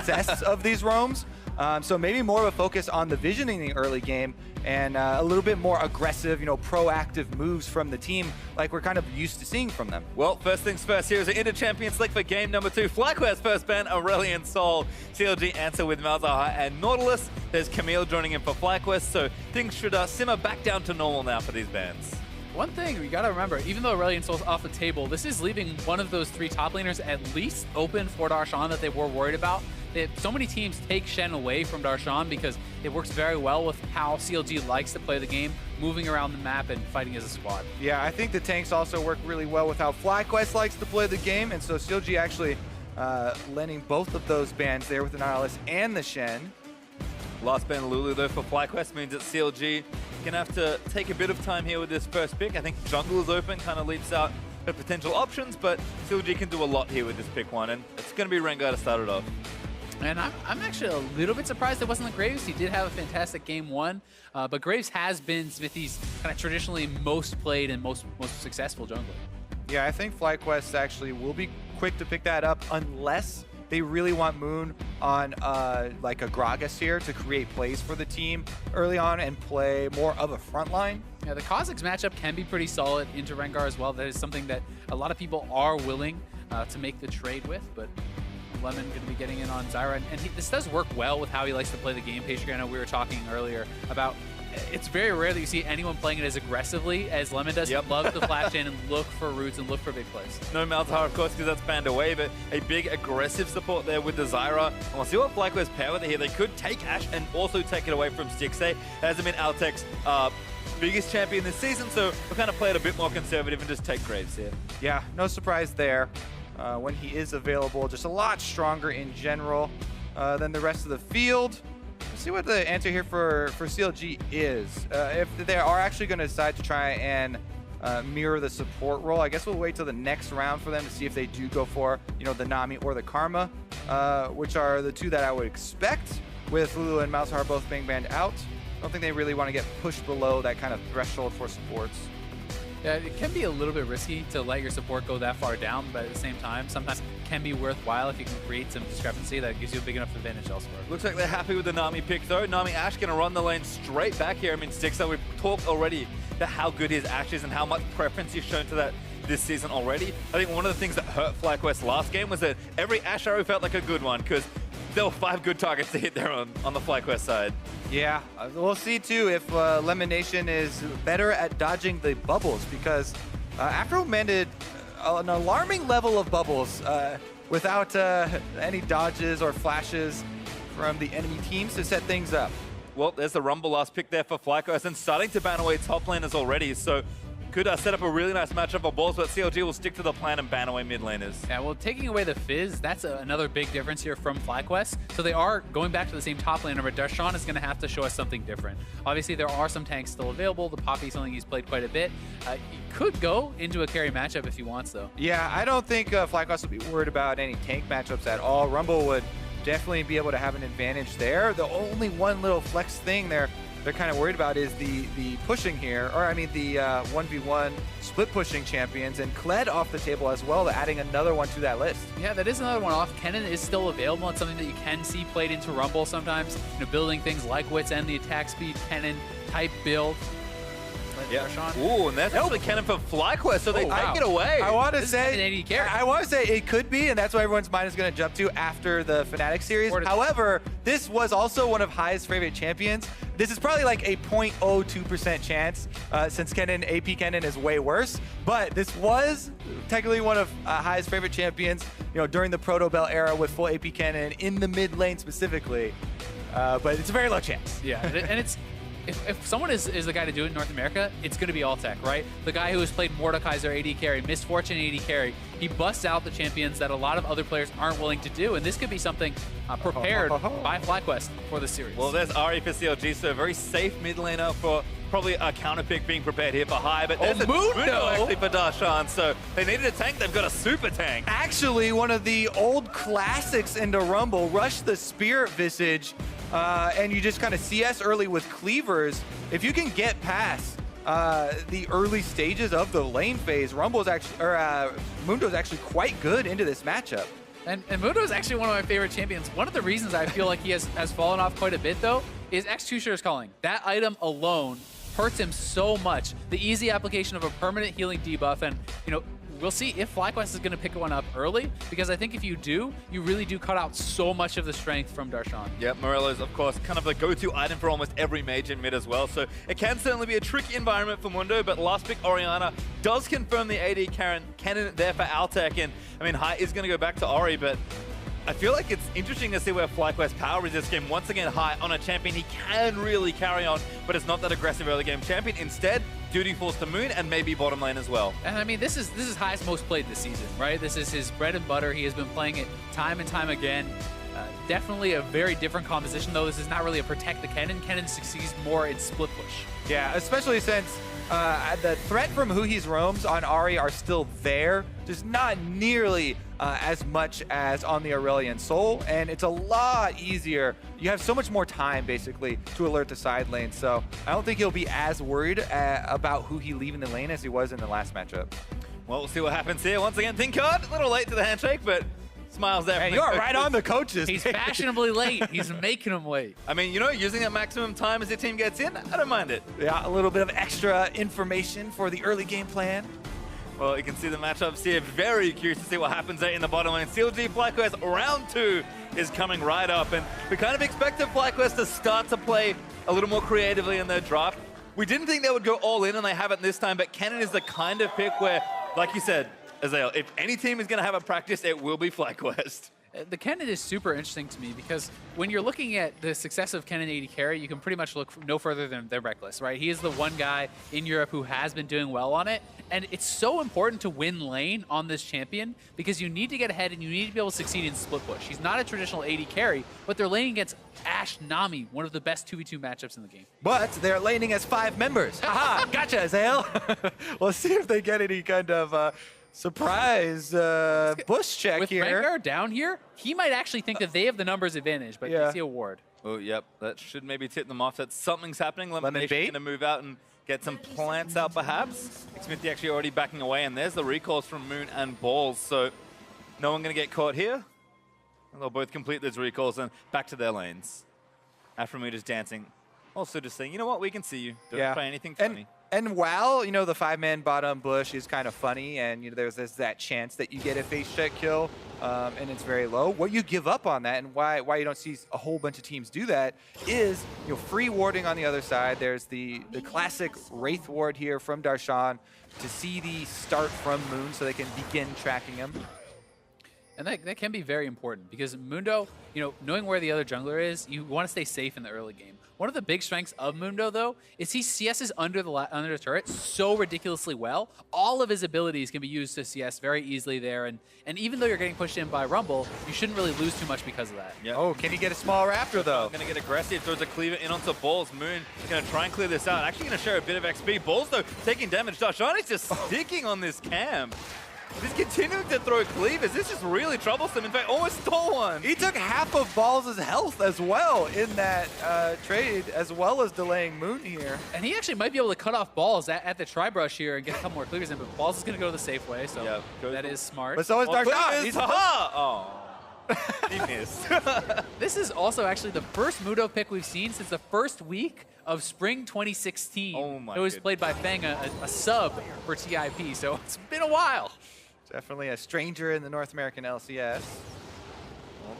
success of these roams. So maybe more of a focus on the visioning in the early game and a little bit more aggressive, proactive moves from the team like we're kind of used to seeing from them. Well, first things first, here is an Inter-Champions League for game number 2. FlyQuest first ban, Aurelion Sol. CLG answer with Malzahar and Nautilus. There's Camille joining in for FlyQuest, so things should simmer back down to normal now for these bans. One thing we gotta remember, even though Aurelion Sol's off the table, this is leaving one of those 3 top laners at least open for Darshan that they were worried about. So many teams take Shen away from Darshan because it works very well with how CLG likes to play the game, moving around the map and fighting as a squad. Yeah, I think the tanks also work really well with how FlyQuest likes to play the game, and so CLG actually lending both of those bans there with the Nautilus and the Shen. Last ban Lulu though for FlyQuest means that CLG gonna have to take a bit of time here with this first pick. I think jungle is open, kind of leaps out the potential options, but CLG can do a lot here with this pick one, and it's gonna be Rengar to start it off. And I'm actually a little bit surprised it wasn't Graves. He did have a fantastic game 1, but Graves has been Smithy's kind of traditionally most played and most successful jungler. Yeah, I think FlyQuest actually will be quick to pick that up unless they really want Moon on like a Gragas here to create plays for the team early on and play more of a front line. Yeah, the Kha'Zix matchup can be pretty solid into Rengar as well. That is something that a lot of people are willing to make the trade with, but Lemon going to be getting in on Zyra, and this does work well with how he likes to play the game. Pastry, I know we were talking earlier about it's very rare that you see anyone playing it as aggressively as Lemon does. Yep. He loves to flash in and look for roots and look for big plays. No Malzahar, of course, because that's banned away, but a big aggressive support there with the Zyra. And we'll see what FlyQuest pair with it here. They could take Ashe and also take it away from Stixxay. Hasn't been Altec's biggest champion this season, so we'll kind of play it a bit more conservative and just take Graves here. Yeah, no surprise there. When he is available, just a lot stronger in general than the rest of the field. Let's see what the answer here for CLG is. If they are actually going to decide to try and mirror the support role, I guess we'll wait till the next round for them to see if they do go for, the Nami or the Karma, which are the 2 that I would expect, with Lulu and Malzahar both being banned out. I don't think they really want to get pushed below that kind of threshold for supports. Yeah, it can be a little bit risky to let your support go that far down, but at the same time, sometimes it can be worthwhile if you can create some discrepancy that gives you a big enough advantage elsewhere. Looks like they're happy with the Nami pick though. Nami Ashe gonna run the lane straight back here. I mean, Stixxay, we've talked already about how good his Ashe is and how much preference he's shown to that this season already. I think one of the things that hurt FlyQuest last game was that every Ashe arrow felt like a good one, because there were 5 good targets to hit there on the FlyQuest side. Yeah, we'll see too if Lemon Nation is better at dodging the bubbles, because Afro landed an alarming level of bubbles without any dodges or flashes from the enemy teams to set things up. Well, there's the Rumble last pick there for FlyQuest, and starting to ban away top laners already, so could set up a really nice matchup of balls, but CLG will stick to the plan and ban away mid laners. Yeah, well, taking away the Fizz, that's another big difference here from FlyQuest. So they are going back to the same top laner, but Darshan is going to have to show us something different. Obviously, there are some tanks still available. The Poppy is something he's played quite a bit. He could go into a carry matchup if he wants, though. Yeah, I don't think FlyQuest will be worried about any tank matchups at all. Rumble would definitely be able to have an advantage there. The only one little flex thing they're kind of worried about is the pushing here, or I mean the 1v1 split pushing champions, and Kled off the table as well, adding another one to that list. Yeah, that is another one off. Kennen is still available. It's something that you can see played into Rumble sometimes, building things like Wits and the attack speed, Kennen type build. Yeah. Ooh, and that's actually Kennen for FlyQuest, so they take it away. I want to This say, is an AD carry. I want to say it could be, and that's what everyone's mind is going to jump to after the Fnatic series. However, this was also one of High's favorite champions. This is probably like a 0.02% chance, since AP Kennen is way worse. But this was technically one of High's favorite champions, during the Proto Bell era with full AP Kennen in the mid lane specifically. But it's a very low chance. Yeah, and it's. If someone is the guy to do it in North America, it's going to be Altec, right? The guy who has played Mordekaiser AD carry, Misfortune AD carry, he busts out the champions that a lot of other players aren't willing to do, and this could be something prepared by FlyQuest for this series. Well, there's Ari for CLG, so a very safe mid laner for probably a counter pick being prepared here for High, but there's a Mundo actually for Darshan, so they needed a tank, they've got a super tank. Actually, one of the old classics into Rumble, Rush the Spirit Visage, and you just kind of CS early with cleavers. If you can get past the early stages of the lane phase, Mundo's actually quite good into this matchup. And Mundo is actually one of my favorite champions. One of the reasons I feel like he has fallen off quite a bit, though, is Executioner's Calling. That item alone hurts him so much. The easy application of a permanent healing debuff, and, you know, we'll see if FlyQuest is going to pick one up early, because I think if you do, you really do cut out so much of the strength from Darshan. Yep, Morello's, of course, kind of the go-to item for almost every mage in mid as well, so it can certainly be a tricky environment for Mundo, but last pick, Orianna, does confirm the AD cannon there for Altec, and, I mean, High is going to go back to Ori, but I feel like it's interesting to see where FlyQuest power resist game once again High on a champion he can really carry on, but it's not that aggressive early game champion. Instead, duty falls to Moon and maybe bottom lane as well. And I mean, this is High's most played this season, right? This is his bread and butter. He has been playing it time and time again. Definitely a very different composition, though. This is not really a protect the Kennen. Kennen succeeds more in split push. Yeah, especially since the threat from who he's roams on Ahri are still there, just not nearly as much as on the Aurelion Soul, and it's a lot easier. You have so much more time, basically, to alert the side lane, so I don't think he'll be as worried about who he leaving the lane as he was in the last matchup. Well, we'll see what happens here. Once again, ThinkCard, a little late to the handshake, but smiles there. Man, you are right on the coaches. He's fashionably late. He's making them wait. I mean, you know, using that maximum time as your team gets in, I don't mind it. Yeah, a little bit of extra information for the early game plan. Well, you can see the matchups here. Very curious to see what happens there in the bottom lane. CLG FlyQuest round 2 is coming right up, and we kind of expected FlyQuest to start to play a little more creatively in their draft. We didn't think they would go all in, and they haven't this time, but Kennen is the kind of pick where, like you said, Azael, if any team is going to have a practice, it will be FlyQuest. The Kennen is super interesting to me because when you're looking at the success of Kennen AD carry, you can pretty much look no further than Reckless, right? He is the one guy in Europe who has been doing well on it, and it's so important to win lane on this champion because you need to get ahead and you need to be able to succeed in split push. He's not a traditional AD carry, but they're laning against Ashe Nami, one of the best 2v2 matchups in the game. But they're laning as 5 members. Haha, gotcha, Azael. We'll see if they get any kind of surprise bush check with here. Rengar down here, he might actually think that they have the numbers advantage, but Yeah. you see a ward. Oh, yep, that should maybe tip them off that something's happening. Lemon Lemonation bait? going to move out and get some plants out, perhaps. Smithy actually already backing away, and there's the recalls from Moon and Balls, so no one going to get caught here. And they'll both complete those recalls and back to their lanes. Aphromood is dancing, also just saying, you know what, we can see you. Don't try anything funny. And while, you know, the 5-man bottom bush is kind of funny and, you know, there's that chance that you get a face check kill and it's very low, what you give up on that and why you don't see a whole bunch of teams do that is, you know, free warding on the other side. There's the classic Wraith ward here from Darshan to see the start from Moon so they can begin tracking him. And that can be very important because Mundo, you know, knowing where the other jungler is, you want to stay safe in the early game. One of the big strengths of Mundo, though, is he CS's under the turret so ridiculously well. All of his abilities can be used to CS very easily there, and even though you're getting pushed in by Rumble, you shouldn't really lose too much because of that. Yep. Oh, can he get a small raptor, though? Going to get aggressive, throws a cleaver in onto Balls. Moon going to try and clear this out. Actually going to share a bit of XP. Balls, though, taking damage. Darshan is just sticking on this camp. He's continuing to throw cleavers. This is really troublesome. In fact, almost stole one. He took half of Balls' health as well in that trade, as well as delaying Moon here. And he actually might be able to cut off Balls at the tri-brush here and get a couple more cleavers in, but Balls is going to go the safe way, so that is smart. But so is Darshan. He's He missed. This is also actually the first Mudo pick we've seen since the first week of Spring 2016. Oh my It was goodness. played by Fang, a sub for TIP, so it's been a while. Definitely a stranger in the North American LCS.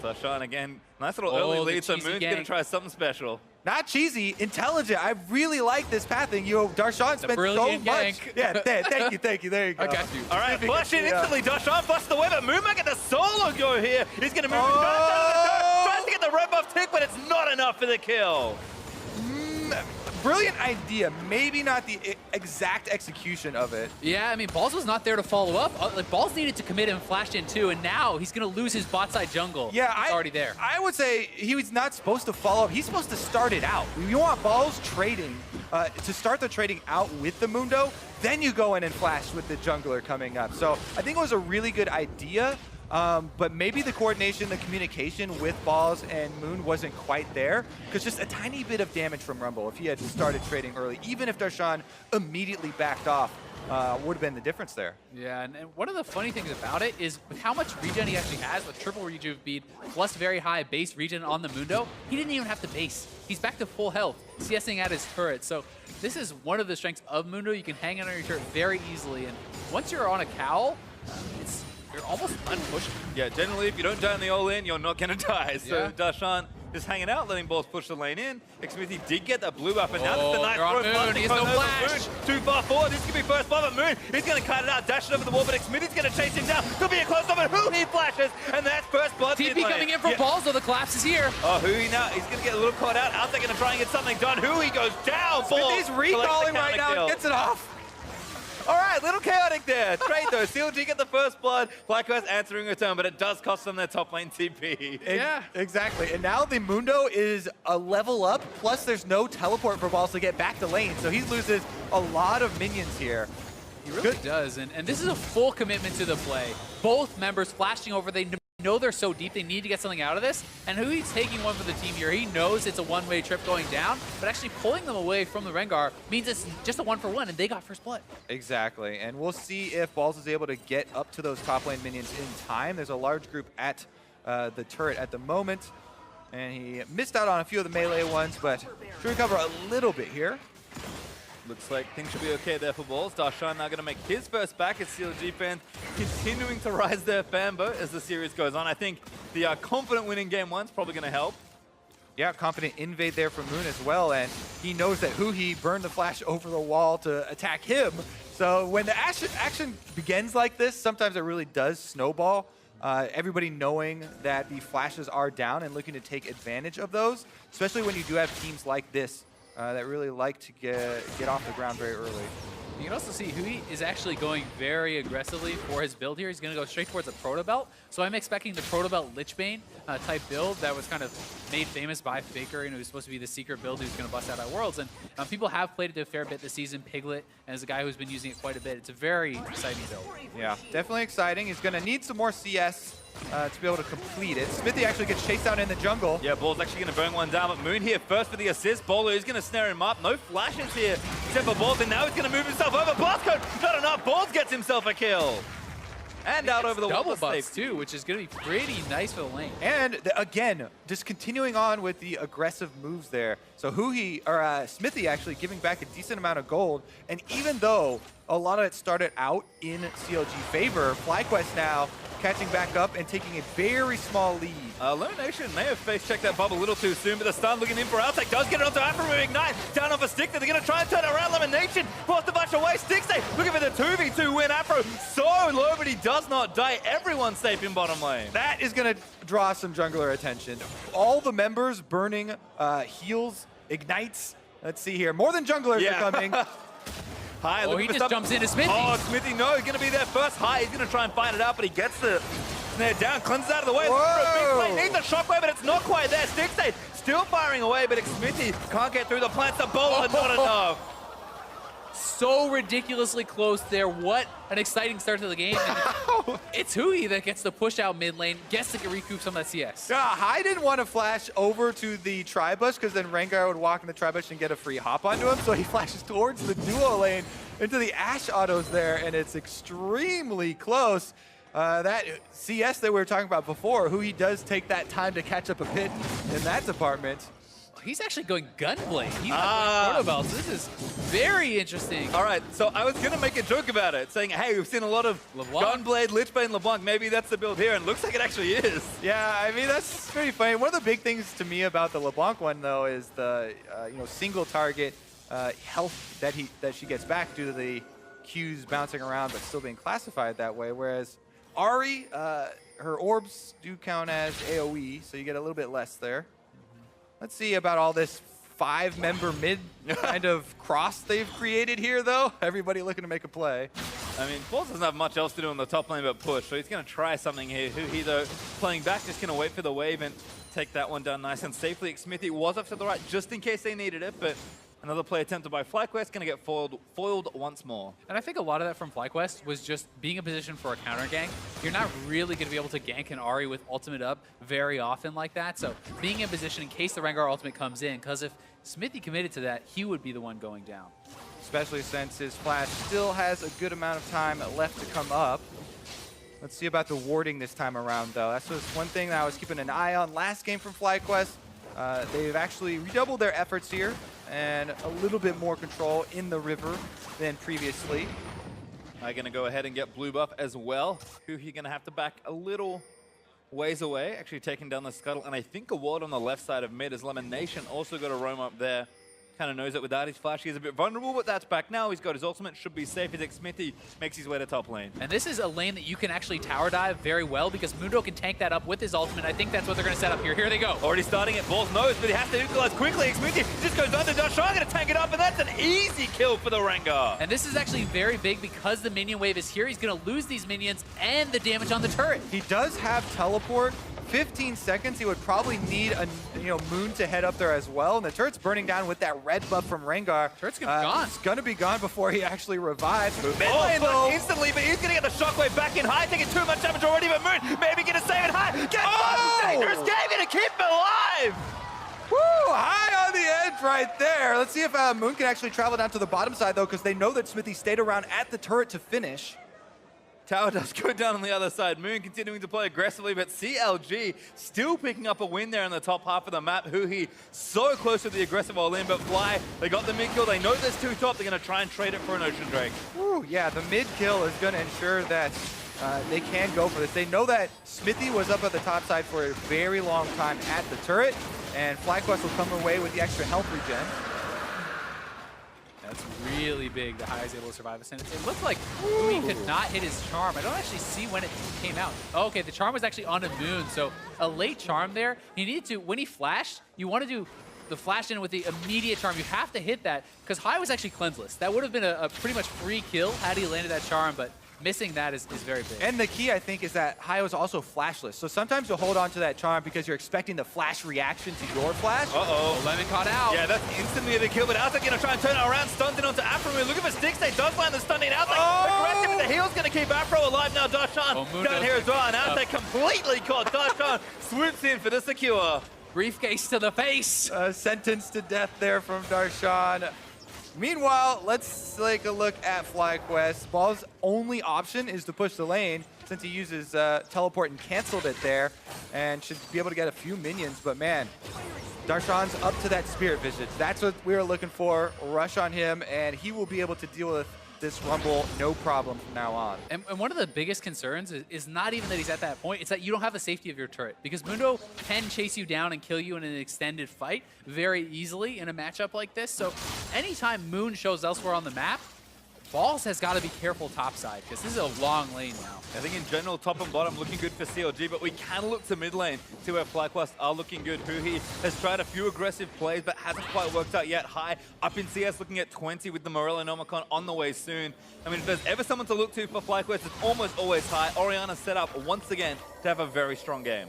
Well, Darshan again. Nice little Oh, early the lead, so cheesy Moon's going to gank. try something special. Not cheesy, intelligent. I really like this pathing. You know, Darshan spent so brilliant much. gank. Yeah, thank you. There you go. I got you. All right, flash in instantly. Darshan busts away, but Moon might get the solo go here. He's going to move Oh! tries to get the red buff tick, but it's not enough for the kill. Brilliant idea. Maybe not the exact execution of it. Yeah, I mean, Balls was not there to follow up. Like, Balls needed to commit and flashed in too, and now he's going to lose his bot side jungle. Yeah, He's already there. I would say he was not supposed to follow up. He's supposed to start it out. You want Balls trading, to start the trading out with the Mundo, then you go in and flash with the jungler coming up. So I think it was a really good idea. But maybe the coordination, the communication with Balls and Moon wasn't quite there, because just a tiny bit of damage from Rumble if he had started trading early, even if Darshan immediately backed off, would have been the difference there. Yeah, and one of the funny things about it is with how much regen he actually has with triple rejuve speed plus very high base regen on the Mundo, he didn't even have to base. He's back to full health, CSing at his turret. So this is one of the strengths of Mundo. You can hang out on your turret very easily, and once you're on a cowl, you're almost unpushable. Yeah, generally, if you don't die in the all-in, you're not going to die. So Yeah. Dashan just hanging out, letting balls push the lane in. Xmithy did get that blue up, and now that's a nice they're on throw. Moon. He has no flash. Too far forward. This could be first blood, but Moon, he's going to cut it out, dash it over the wall, but Xmithy's going to chase him down. Could be a close up, and who he flashes, and that's first blood. TP coming in from balls, though the collapse is here. Oh, Hui now, he's going to get a little caught out. Outside going to try and get something done. Hui goes down. He's recalling right now, gets it off. All right, little chaotic there. Trade though. CLG get the first blood. FlyQuest answering return, but it does cost them their top lane TP. Yeah. Exactly. And now the Mundo is a level up, plus there's no teleport for balls to get back to lane. So he loses a lot of minions here. He really does, and this is a full commitment to the play. Both members flashing over, they know they're so deep, they need to get something out of this, and Hui's taking one for the team here. He knows it's a one-way trip going down, but actually pulling them away from the Rengar means it's just a 1-for-1, and they got first blood. Exactly, and we'll see if Balls is able to get up to those top lane minions in time. There's a large group at the turret at the moment, and he missed out on a few of the melee ones, but should recover a little bit here. Looks like things should be okay there for Balls. Darshan now going to make his first back as CLG fans continuing to rise their fanboat as the series goes on. I think the confident win in game one's probably going to help. Yeah, confident invade there from Moon as well, and he knows that Hui burned the flash over the wall to attack him. So when the action begins like this, sometimes it really does snowball. Everybody knowing that the flashes are down and looking to take advantage of those, especially when you do have teams like this that really like to get off the ground very early. You can also see Hui is actually going very aggressively for his build here. He's going to go straight towards a Proto Belt. So I'm expecting the Proto Belt Lichbane type build that was kind of made famous by Faker, and it was supposed to be the secret build who's going to bust out at Worlds. And people have played it a fair bit this season. Piglet, as a guy who's been using it quite a bit. It's a very exciting build. Yeah, definitely exciting. He's going to need some more CS to be able to complete it. Smithy actually gets chased down in the jungle. Yeah, Ball's actually going to burn one down, but Moon here first for the assist. Bowler is going to snare him up. No flashes here, except for Balls, and now he's going to move himself over. Blast code, not enough. Balls gets himself a kill. And out over the wall. Double buffs too, which is going to be pretty nice for the lane. And again, just continuing on with the aggressive moves there. So Smithy actually giving back a decent amount of gold. And even though a lot of it started out in CLG favor, FlyQuest now catching back up and taking a very small lead. Elimination may have face-checked that bubble a little too soon, but the stun looking in for Outtake does get it onto Afro moving Ignite. Down off a stick, they're going to try and turn it around. Elimination forced a bunch away. Stickstay looking for the 2v2 win. Afro so low, but he does not die. Everyone's safe in bottom lane. That is going to draw some jungler attention. All the members burning heals, ignites. Let's see here. More than junglers are coming. High, he just jumps into Smithy. Oh, Smithy, no, he's going to be there first. High, he's going to try and find it out, but he gets the snare down, cleanses out of the way. Whoa. Needs a shockwave, but it's not quite there. Stickstay still firing away, but Smithy can't get through the plants. The bowler, not enough. So ridiculously close there. What an exciting start to the game. It's Hui that gets the push out mid lane, gets to recoup some of that CS. Yeah, Hai didn't want to flash over to the tri-bush because then Rengar would walk in the tri-bush and get a free hop onto him, so he flashes towards the duo lane into the Ashe autos there, and it's extremely close. That CS that we were talking about before, Hui does take that time to catch up a bit in that department. He's actually going Gunblade. He's not going Proto, so this is very interesting. All right, so I was going to make a joke about it, saying, hey, we've seen a lot of Gunblade, Lichbane, LeBlanc. Maybe that's the build here, and it looks like it actually is. Yeah, I mean, that's pretty funny. One of the big things to me about the LeBlanc one, though, is the single target health that she gets back due to the Qs bouncing around but still being classified that way, whereas Ahri, her orbs do count as AoE, so you get a little bit less there. Let's see about all this 5-member mid kind of cross they've created here, though. Everybody looking to make a play. I mean, Balls doesn't have much else to do on the top lane but push, so he's going to try something here. Hui, though, playing back, just going to wait for the wave and take that one down nice and safely. Smithy was up to the right just in case they needed it, but another play attempted by FlyQuest, going to get foiled once more. And I think a lot of that from FlyQuest was just being in position for a counter gank. You're not really going to be able to gank an Ahri with ultimate up very often like that. So being in position in case the Rengar ultimate comes in, because if Smithy committed to that, he would be the one going down. especially since his flash still has a good amount of time left to come up. Let's see about the warding this time around, though. That's just one thing that I was keeping an eye on last game from FlyQuest. They've actually redoubled their efforts here and a little bit more control in the river than previously. I'm going to go ahead and get blue buff as well. Huhi going to have to back a little ways away, actually taking down the scuttle. And I think a ward on the left side of mid as Lemon Nation also got to roam up there. Kind of knows that without his flash, he's a bit vulnerable, but that's back now. He's got his ultimate, should be safe. His Smithy makes his way to top lane. And this is a lane that you can actually tower dive very well because Mundo can tank that up with his ultimate. I think that's what they're going to set up here. Here they go. Already starting at Ball's nose, but he has to neutralize quickly. Smithy just goes under Darshan, going to tank it up, and that's an easy kill for the Rengar. And this is actually very big because the minion wave is here. He's going to lose these minions and the damage on the turret. He does have teleport. 15 seconds, he would probably need a Moon to head up there as well. And the turret's burning down with that red buff from Rengar. Turret's gonna be gone. It's gonna be gone before he actually revives. Instantly, but he's gonna get the shockwave back in high, taking too much damage already, but Moon maybe gonna save it high. Get dangerous game, gonna keep him alive! Woo! High on the edge right there. Let's see if Moon can actually travel down to the bottom side, though, because they know that Smithy stayed around at the turret to finish. Tower does go down on the other side. Moon continuing to play aggressively, but CLG still picking up a win there in the top half of the map. Huhi so close to the aggressive all-in, but Fly, they got the mid kill. They know there's two top. They're going to try and trade it for an Ocean Drake. Woo, yeah, the mid kill is going to ensure that they can go for this. They know that Smithy was up at the top side for a very long time at the turret, and FlyQuest will come away with the extra health regen. That's really big that Hai is able to survive a sentence. It looked like Hui could not hit his charm. I don't actually see when it came out. Oh, okay, the charm was actually on a Moon, so a late charm there. He needed to, when he flashed, you want to do the flash in with the immediate charm. You have to hit that, because Hai was actually cleanseless. That would have been a pretty much free kill had he landed that charm, but missing that is very big. And the key, I think, is that Hai was also flashless. So sometimes you'll hold on to that charm because you're expecting the flash reaction to your flash. Uh-oh. Lemon caught out. Yeah, that's instantly the kill, but Outside going to try and turn it around, stuns it onto Afro. Looking for Sticks, they does land the stunning Outside. Aggressive, but the heal's going to keep Afro alive now. Darshan down here as well, and Outside completely caught. Darshan swoops in for the secure. Briefcase to the face. Sentenced to death there from Darshan. Meanwhile, let's take a look at FlyQuest. Ball's only option is to push the lane since he uses teleport and canceled it there and should be able to get a few minions. But man, Darshan's up to that Spirit Visage. That's what we were looking for. Rush on him, and he will be able to deal with this Rumble no problem from now on. And one of the biggest concerns is not even that he's at that point, it's that you don't have the safety of your turret. Because Mundo can chase you down and kill you in an extended fight very easily in a matchup like this. So anytime Moon shows elsewhere on the map, Balls has got to be careful topside, because this is a long lane now. I think in general, top and bottom looking good for CLG, but we can look to mid lane to where FlyQuest are looking good. Huhi has tried a few aggressive plays, but hasn't quite worked out yet. Hai up in CS looking at 20 with the Morello Nomicon on the way soon. I mean, if there's ever someone to look to for FlyQuest, it's almost always Hai. Orianna set up once again to have a very strong game.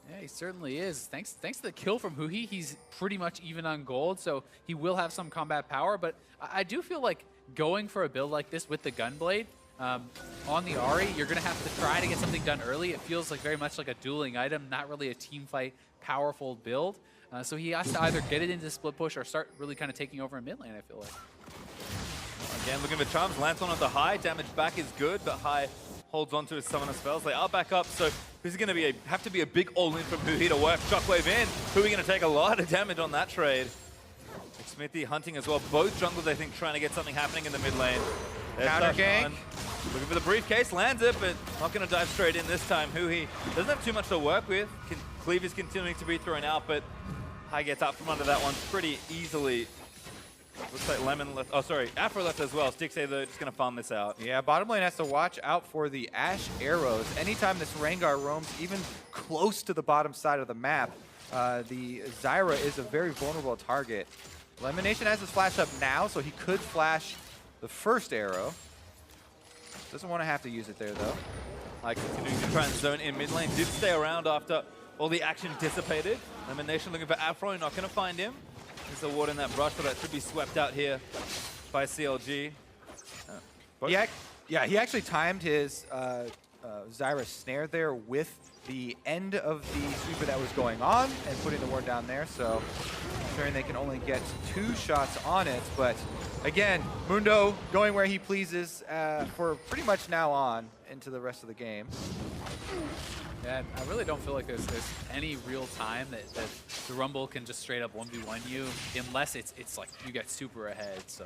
Yeah, he certainly is. Thanks to the kill from Huhi, he's pretty much even on gold, so he will have some combat power, but I do feel like going for a build like this with the Gunblade on the Ahri, you're going to have to try to get something done early. It feels like very much like a dueling item, not really a team fight, powerful build. So he has to either get it into split push or start really kind of taking over in mid lane, I feel like. Again, looking for charms. Lands on the Hai. Damage back is good, but Hai holds on to his summoner spells. They are back up, so this is going to have to be a big all-in from Huhi to work Shockwave in. Huhi going to take a lot of damage on that trade. Smithy hunting as well. Both junglers, I think, trying to get something happening in the mid lane. Counter gank. Looking for the briefcase, lands it, but not going to dive straight in this time. Huhi doesn't have too much to work with. Cleave is continuing to be thrown out, but Hai gets out from under that one pretty easily. Looks like Lemon left. Oh, sorry. Afro left as well. Stixay, though, just going to farm this out. Yeah, bottom lane has to watch out for the Ash arrows. Anytime this Rengar roams even close to the bottom side of the map, the Zyra is a very vulnerable target. Elimination has his flash up now, so he could flash the first arrow. Doesn't want to have to use it there, though. Like, continuing to try and zone in mid lane. Did stay around after all the action dissipated. Elimination looking for Afro. Not going to find him. There's a ward in that brush, but that should be swept out here by CLG. Yeah, he actually timed his Zyra snare there with the end of the sweeper that was going on and putting the ward down there. So ensuring they can only get 2 shots on it. But again, Mundo going where he pleases for pretty much now on into the rest of the game. Yeah, I really don't feel like there's any real time that the Rumble can just straight up 1v1 you unless it's like you get super ahead. So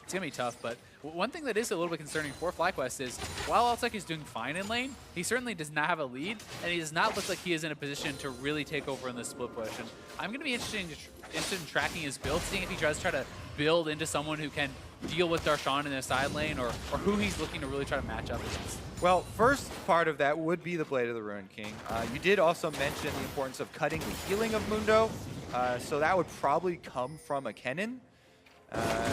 it's going to be tough. But one thing that is a little bit concerning for FlyQuest is while Altec is doing fine in lane, he certainly does not have a lead, and he does not look like he is in a position to really take over in this split push. And I'm going to be interested in tracking his build, seeing if he tries to try to build into someone who can deal with Darshan in their side lane or who he's looking to really try to match up against. Well, first part of that would be the Blade of the Ruined King. You did also mention the importance of cutting the healing of Mundo, so that would probably come from a Kennen,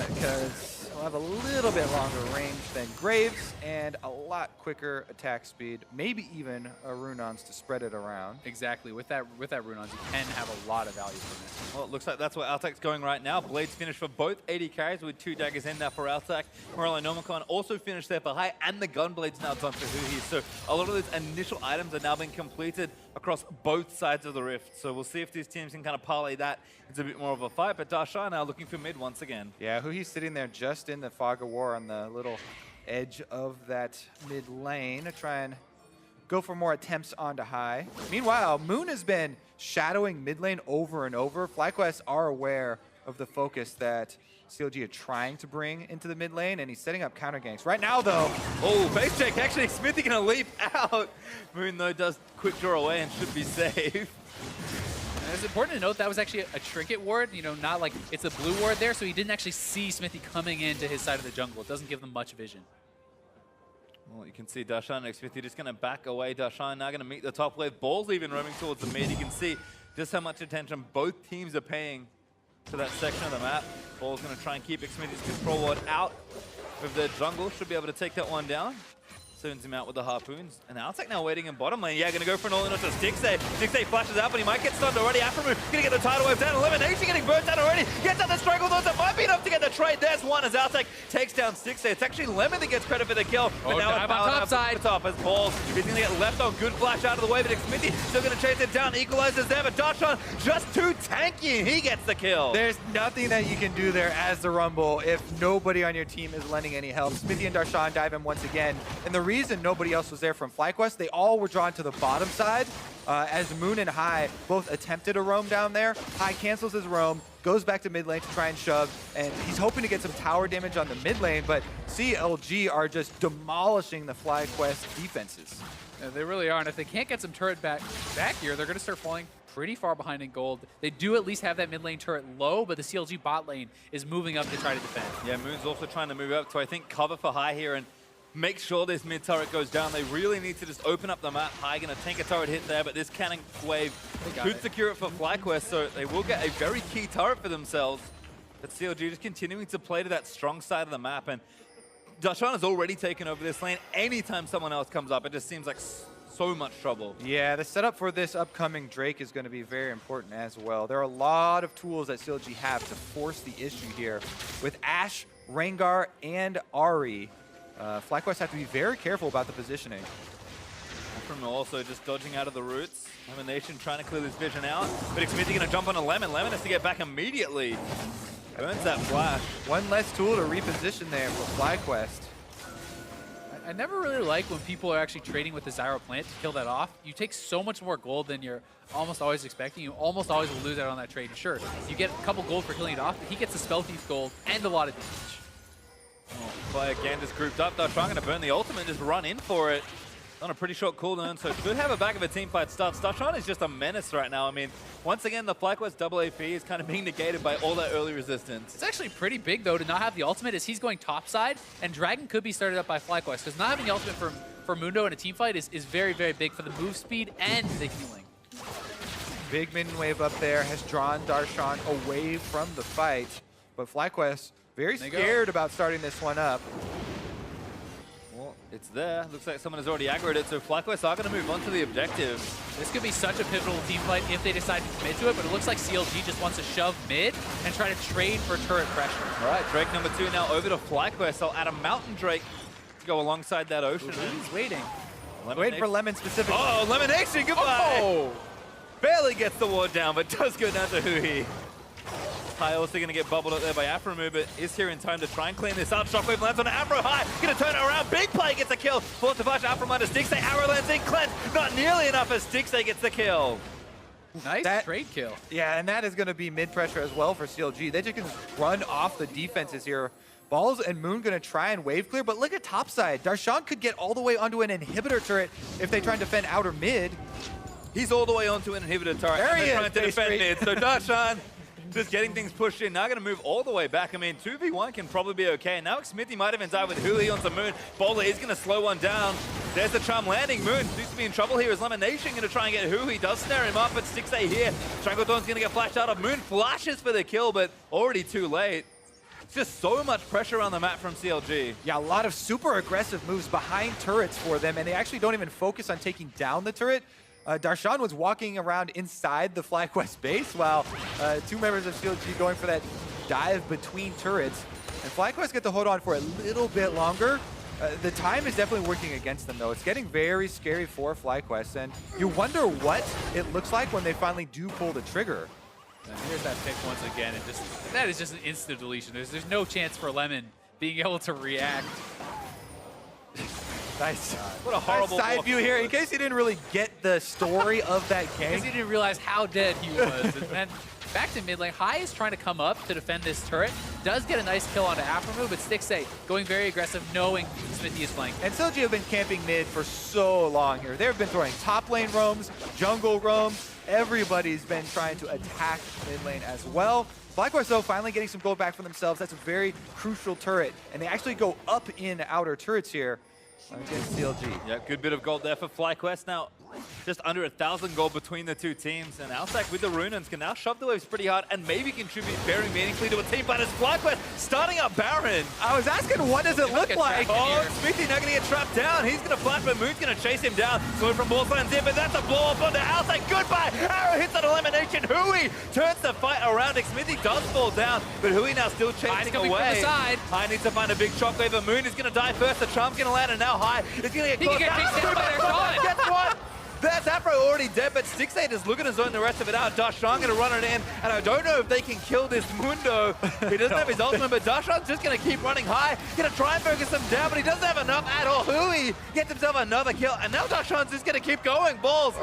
because he'll have a little bit longer range than Graves and a lot quicker attack speed, maybe even a Runons to spread it around. Exactly. With that Runons, you can have a lot of value from it. Well, it looks like that's where Altec's going right now. Blade's finished for both AD carries with 2 daggers in there for Altec. Morello Nomicon also finished there for High, and the Gunblade's now done for Huhi. So a lot of those initial items are now being completed across both sides of the rift. So we'll see if these teams can kind of parlay that into a bit more of a fight. But Darshan now looking for mid once again. Yeah, Huhi's sitting there just in the fog of war on the little edge of that mid lane to try and go for more attempts onto High. Meanwhile, Moon has been shadowing mid lane over and over. FlyQuest are aware of the focus that CLG are trying to bring into the mid lane, and he's setting up counter ganks. Right now, though... Oh, base check. Actually, Smithy gonna leap out. Moon, though, does quick draw away and should be safe. And it's important to note that was actually a trinket ward, you know, not like it's a blue ward there, so he didn't actually see Smithy coming into his side of the jungle. It doesn't give them much vision. Well, you can see Darshan and Smithy just going to back away. Darshan now going to meet the top wave. Ball's even roaming towards the mid. You can see just how much attention both teams are paying to that section of the map. Ball's going to try and keep Smithy's control ward out of the jungle. Should be able to take that one down. Soons him out with the harpoons. And Altec now waiting in bottom lane. Yeah, going to go for an all-in onto Stixay. Stixay flashes out, but he might get stunned already. Aphromoo going to get the tidal wave down. Elimination getting burnt down already. Gets out the struggle, though. That might be enough to get the trade. There's one as Altec takes down Stixay. It's actually Lemon that gets credit for the kill. But now it's powered up the top as Balls. He's going to get left on. Good flash out of the way, but Smithy still going to chase it down. Equalizes there, but Darshan just too tanky, and he gets the kill. There's nothing that you can do there as the Rumble if nobody on your team is lending any help. Smithy and Darshan dive in once again, and the reason nobody else was there from FlyQuest, they all were drawn to the bottom side as Moon and High both attempted a roam down there. High cancels his roam, goes back to mid lane to try and shove, and he's hoping to get some tower damage on the mid lane, but CLG are just demolishing the FlyQuest defenses. Yeah, they really are, and if they can't get some turret back here, they're going to start falling pretty far behind in gold. They do at least have that mid lane turret low, but the CLG bot lane is moving up to try to defend. Yeah, Moon's also trying to move up to, I think, cover for High here and make sure this mid turret goes down. They really need to just open up the map. High gonna tank a turret hit there, but this cannon wave could secure it for FlyQuest, so they will get a very key turret for themselves. But CLG just continuing to play to that strong side of the map, and Darshan has already taken over this lane. Anytime someone else comes up, it just seems like so much trouble. Yeah, the setup for this upcoming Drake is going to be very important as well. There are a lot of tools that CLG have to force the issue here. With Ashe, Rengar, and Ahri, FlyQuest have to be very careful about the positioning. Aphromoo also just dodging out of the roots. Elimination trying to clear this vision out, but Smithy going to jump on a Lemon. Lemon has to get back immediately. Burns that flash. One less tool to reposition there for FlyQuest. I never really like when people are actually trading with the Zyra plant to kill that off. You take so much more gold than you're almost always expecting. You almost always will lose out on that trade. Sure, you get a couple gold for killing it off, but he gets the Spell Thief gold and a lot of damage. Player again just grouped up. They're trying to burn the ultimate and just run in for it. On a pretty short cooldown, so should have a back of a team fight start. Darshan is just a menace right now. I mean, once again, the FlyQuest double AP is kind of being negated by all that early resistance. It's actually pretty big, though, to not have the ultimate as he's going topside, and Dragon could be started up by FlyQuest, because not having the ultimate for Mundo in a team fight is very, very big for the move speed and the healing. Big minion wave up there has drawn Darshan away from the fight, but FlyQuest very scared about starting this one up. Well, it's there. Looks like someone has already aggroed it, so FlyQuest are going to move on to the objective. This could be such a pivotal team fight if they decide to commit to it, but it looks like CLG just wants to shove mid and try to trade for turret pressure. All right, Drake #2 now over to FlyQuest. They'll add a Mountain Drake to go alongside that Ocean. He's waiting. Waiting for Lemon specifically. Oh, Elimination, goodbye! Oh! Barely gets the ward down, but does go down to Huhi. High also going to get bubbled up there by Afromu, but is here in time to try and clean this up. Shockwave lands on Afro High, going to turn it around. Big play gets a kill. Force to Vash, Afro minus Stixay. Arrow lands in, Cleanse. Not nearly enough as Stixay gets the kill. Nice trade kill. Yeah, and that is going to be mid pressure as well for CLG. They just can run off the defenses here. Balls and Moon going to try and wave clear, but look at topside. Darshan could get all the way onto an inhibitor turret if they try and defend outer mid. He's all the way onto an inhibitor turret. There he is, trying to defend mid. So Darshan just getting things pushed in. Now going to move all the way back. I mean, 2v1 can probably be okay. Now Smithy might even die with Huli on some Moon. Bowler is going to slow one down. There's the charm landing. Moon seems to be in trouble here. Is Elimination going to try and get Huli? Does snare him up, but Stixay here. Stranglethorn's going to get flashed out of. Moon flashes for the kill, but already too late. It's just so much pressure on the map from CLG. Yeah, a lot of super aggressive moves behind turrets for them, and they actually don't even focus on taking down the turret. Darshan was walking around inside the FlyQuest base while two members of CLG going for that dive between turrets. And FlyQuest get to hold on for a little bit longer. The time is definitely working against them, though. It's getting very scary for FlyQuest, and you wonder what it looks like when they finally do pull the trigger. And here's that pick once again, and that is just an instant deletion. There's no chance for Lemon being able to react. Nice. What a horrible side view here. In case you didn't really get the story of that game. Because he didn't realize how dead he was. And then back to mid lane. High is trying to come up to defend this turret. Does get a nice kill onto Afromu, but Stixay going very aggressive, knowing Smithy is flanking. And CLG have been camping mid for so long here. They've been throwing top lane roams, jungle roams. Everybody's been trying to attack mid lane as well. FlyQuest, though, finally getting some gold back for themselves. That's a very crucial turret. And they actually go up in outer turrets here against CLG. Yeah, good bit of gold there for FlyQuest. Now, just under 1,000 gold between the two teams. And Alsac with the Runans can now shove the waves pretty hard and maybe contribute very meaningfully to a team. But it's FlyQuest starting up Baron. I was asking, what does it look like? Oh, Smithy not going to get trapped down. He's going to flash, but Moon's going to chase him down. Going from Wolflands in, but that's a blow up onto Alsac. Goodbye. Arrow hits an elimination. Hui turns the fight around. Smithy does fall down, but Hui now still chasing away. From the side. High needs to find a big shockwave, but Moon is going to die first. The charm's going to land, and now High is going to get caught. He can get chased down by their shot. Guess what? That's Afro already dead, but Stixay is looking to zone the rest of it out. Darshan going to run it in, and I don't know if they can kill this Mundo. He doesn't have his ultimate, but Darshan's just going to keep running high. Going to try and focus him down, but he doesn't have enough at all. Hui gets himself another kill, and now Darshan's just going to keep going. Balls.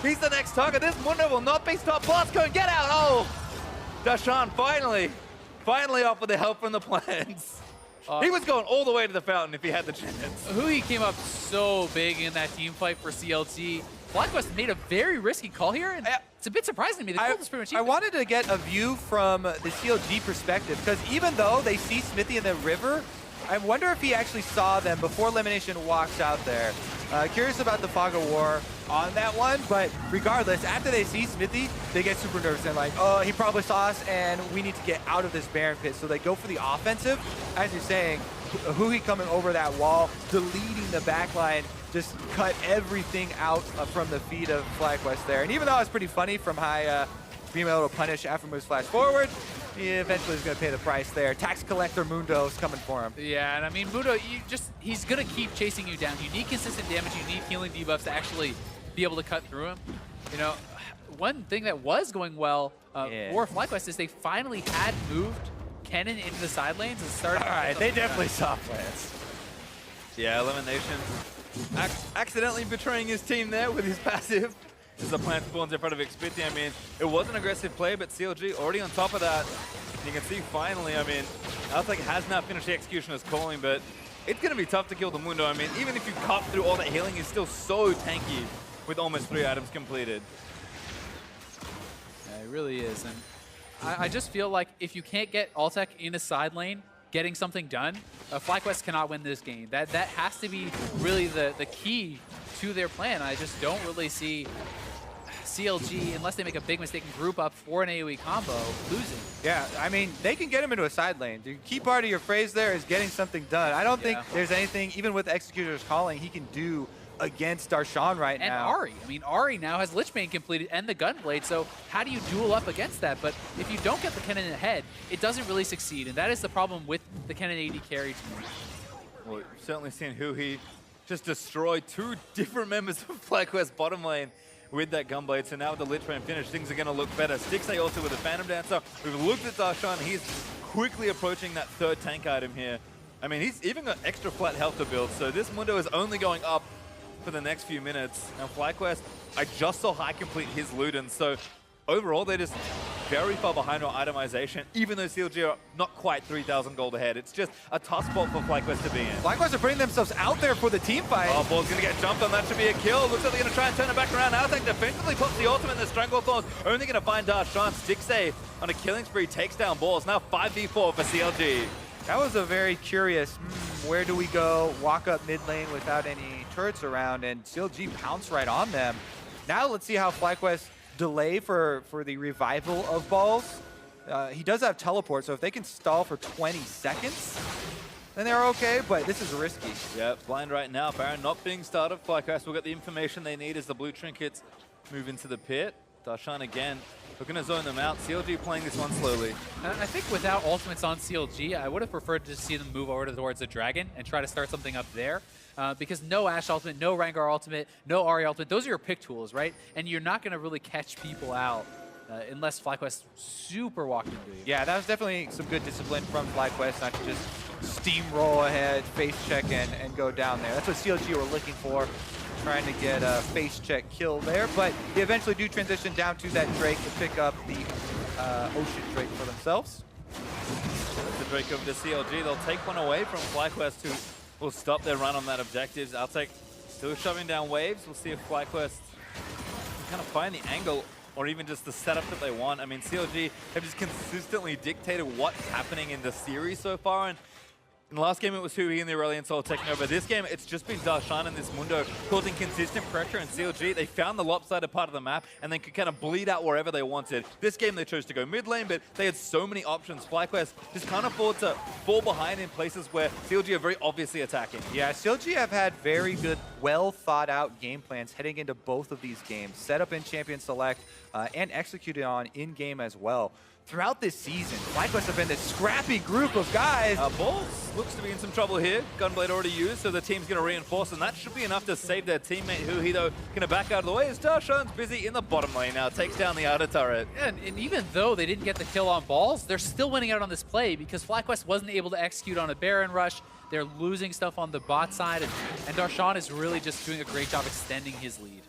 He's the next target. This Mundo will not be stopped. Blast going, get out. Oh, Darshan finally off with the help from the plants. He was going all the way to the fountain if he had the chance. Hui came up so big in that team fight for CLG. FlyQuest made a very risky call here, and it's a bit surprising to me. They pulled this pretty much even. I wanted to get a view from the CLG perspective, because even though they see Smithy in the river, I wonder if he actually saw them before Elimination walks out there. Curious about the Fog of War on that one, but regardless, after they see Smithy, they get super nervous and like, oh, he probably saw us and we need to get out of this Baron pit. So they go for the offensive. As you're saying, Hui coming over that wall, deleting the backline, just cut everything out from the feet of FlyQuest there. And even though it was pretty funny from High being able to punish after moves flash forward, he eventually is going to pay the price there. Tax collector Mundo's coming for him. Yeah, and I mean, Mundo, he's going to keep chasing you down. You need consistent damage. You need healing debuffs to actually be able to cut through him. You know, one thing that was going well for FlyQuest is they finally had moved Kennen into the side lanes and started. All right, they definitely saw plans. Yeah, Elimination accidentally betraying his team there with his passive. As the plant spawns in front of Xpiti. I mean, it was an aggressive play, but CLG already on top of that. You can see finally, I mean, Alsac has now finished the Executioner's calling, but it's going to be tough to kill the Mundo. I mean, even if you cut through all that healing, he's still so tanky with almost 3 items completed. Yeah, it really is. And I just feel like if you can't get Altec in a side lane, getting something done, FlyQuest cannot win this game. That has to be really the key to their plan. I just don't really see CLG, unless they make a big mistake and group up for an AoE combo, losing. Yeah, I mean, they can get him into a side lane. The key part of your phrase there is getting something done. I don't think there's anything, even with Executor's Calling, he can do against Darshan right now. And Ahri. I mean, Ahri now has Lichbane completed and the Gunblade, so how do you duel up against that? But if you don't get the Kennen ahead, it doesn't really succeed, and that is the problem with the Kennen AD carry team. Well, you've certainly seen Hui just destroyed two different members of FlyQuest bottom lane with that Gunblade. So now with the Lich Bane finish, things are going to look better. Stixay also with a Phantom Dancer. We've looked at Darshan. He's quickly approaching that third tank item here. I mean, he's even got extra flat health to build. So this Mundo is only going up for the next few minutes. Now FlyQuest, I just saw High complete his Luden. So overall, they're just very far behind on itemization, even though CLG are not quite 3,000 gold ahead. It's just a tough spot for FlyQuest to be in. FlyQuest are putting themselves out there for the team fight. Oh, Ball's going to get jumped on. That should be a kill. Looks like they're going to try and turn it back around. Altek defensively puts the ultimate in the Stranglethorns. Only going to find Darshan. Stixay on a killing spree takes down Balls. Now 5v4 for CLG. That was a very curious, where do we go? Walk up mid lane without any turrets around, and CLG pounce right on them. Now let's see how FlyQuest delay for the revival of Balls. He does have teleport, so if they can stall for 20 seconds, then they're okay, but this is risky. Yeah, blind right now. Baron not being started. FlyQuest will get the information they need as the blue trinkets move into the pit. Darshan again, we're going to zone them out. CLG playing this one slowly. I think without ultimates on CLG, I would have preferred to see them move over towards the Dragon and try to start something up there. Because no Ashe ultimate, no Rengar ultimate, no Ahri ultimate, those are your pick tools, right? And you're not going to really catch people out unless FlyQuest super walk into you. Yeah, that was definitely some good discipline from FlyQuest, not to just steamroll ahead, face check, and go down there. That's what CLG were looking for, trying to get a face check kill there. But they eventually do transition down to that Drake to pick up the Ocean Drake for themselves. That's the Drake over to CLG. They'll take one away from FlyQuest, who will stop their run on that objectives. Altek still shoving down waves. We'll see if FlyQuest can kind of find the angle or even just the setup that they want. I mean, CLG have just consistently dictated what's happening in the series so far. And in the last game, it was Hui and the Aurelion Soul taking over. This game, it's just been Darshan and this Mundo causing consistent pressure. And CLG, they found the lopsided part of the map and they could kind of bleed out wherever they wanted. This game, they chose to go mid lane, but they had so many options. FlyQuest just can't afford to fall behind in places where CLG are very obviously attacking. Yeah, CLG have had very good, well thought out game plans heading into both of these games, set up in Champion Select and executed on in-game as well. Throughout this season, FlyQuest have been this scrappy group of guys. Balls looks to be in some trouble here. Gunblade already used, so the team's going to reinforce, and that should be enough to save their teammate, who though going to back out of the way as Darshan's busy in the bottom lane now, takes down the outer turret. And even though they didn't get the kill on Balls, they're still winning out on this play because FlyQuest wasn't able to execute on a Baron rush. They're losing stuff on the bot side, and Darshan is really just doing a great job extending his lead.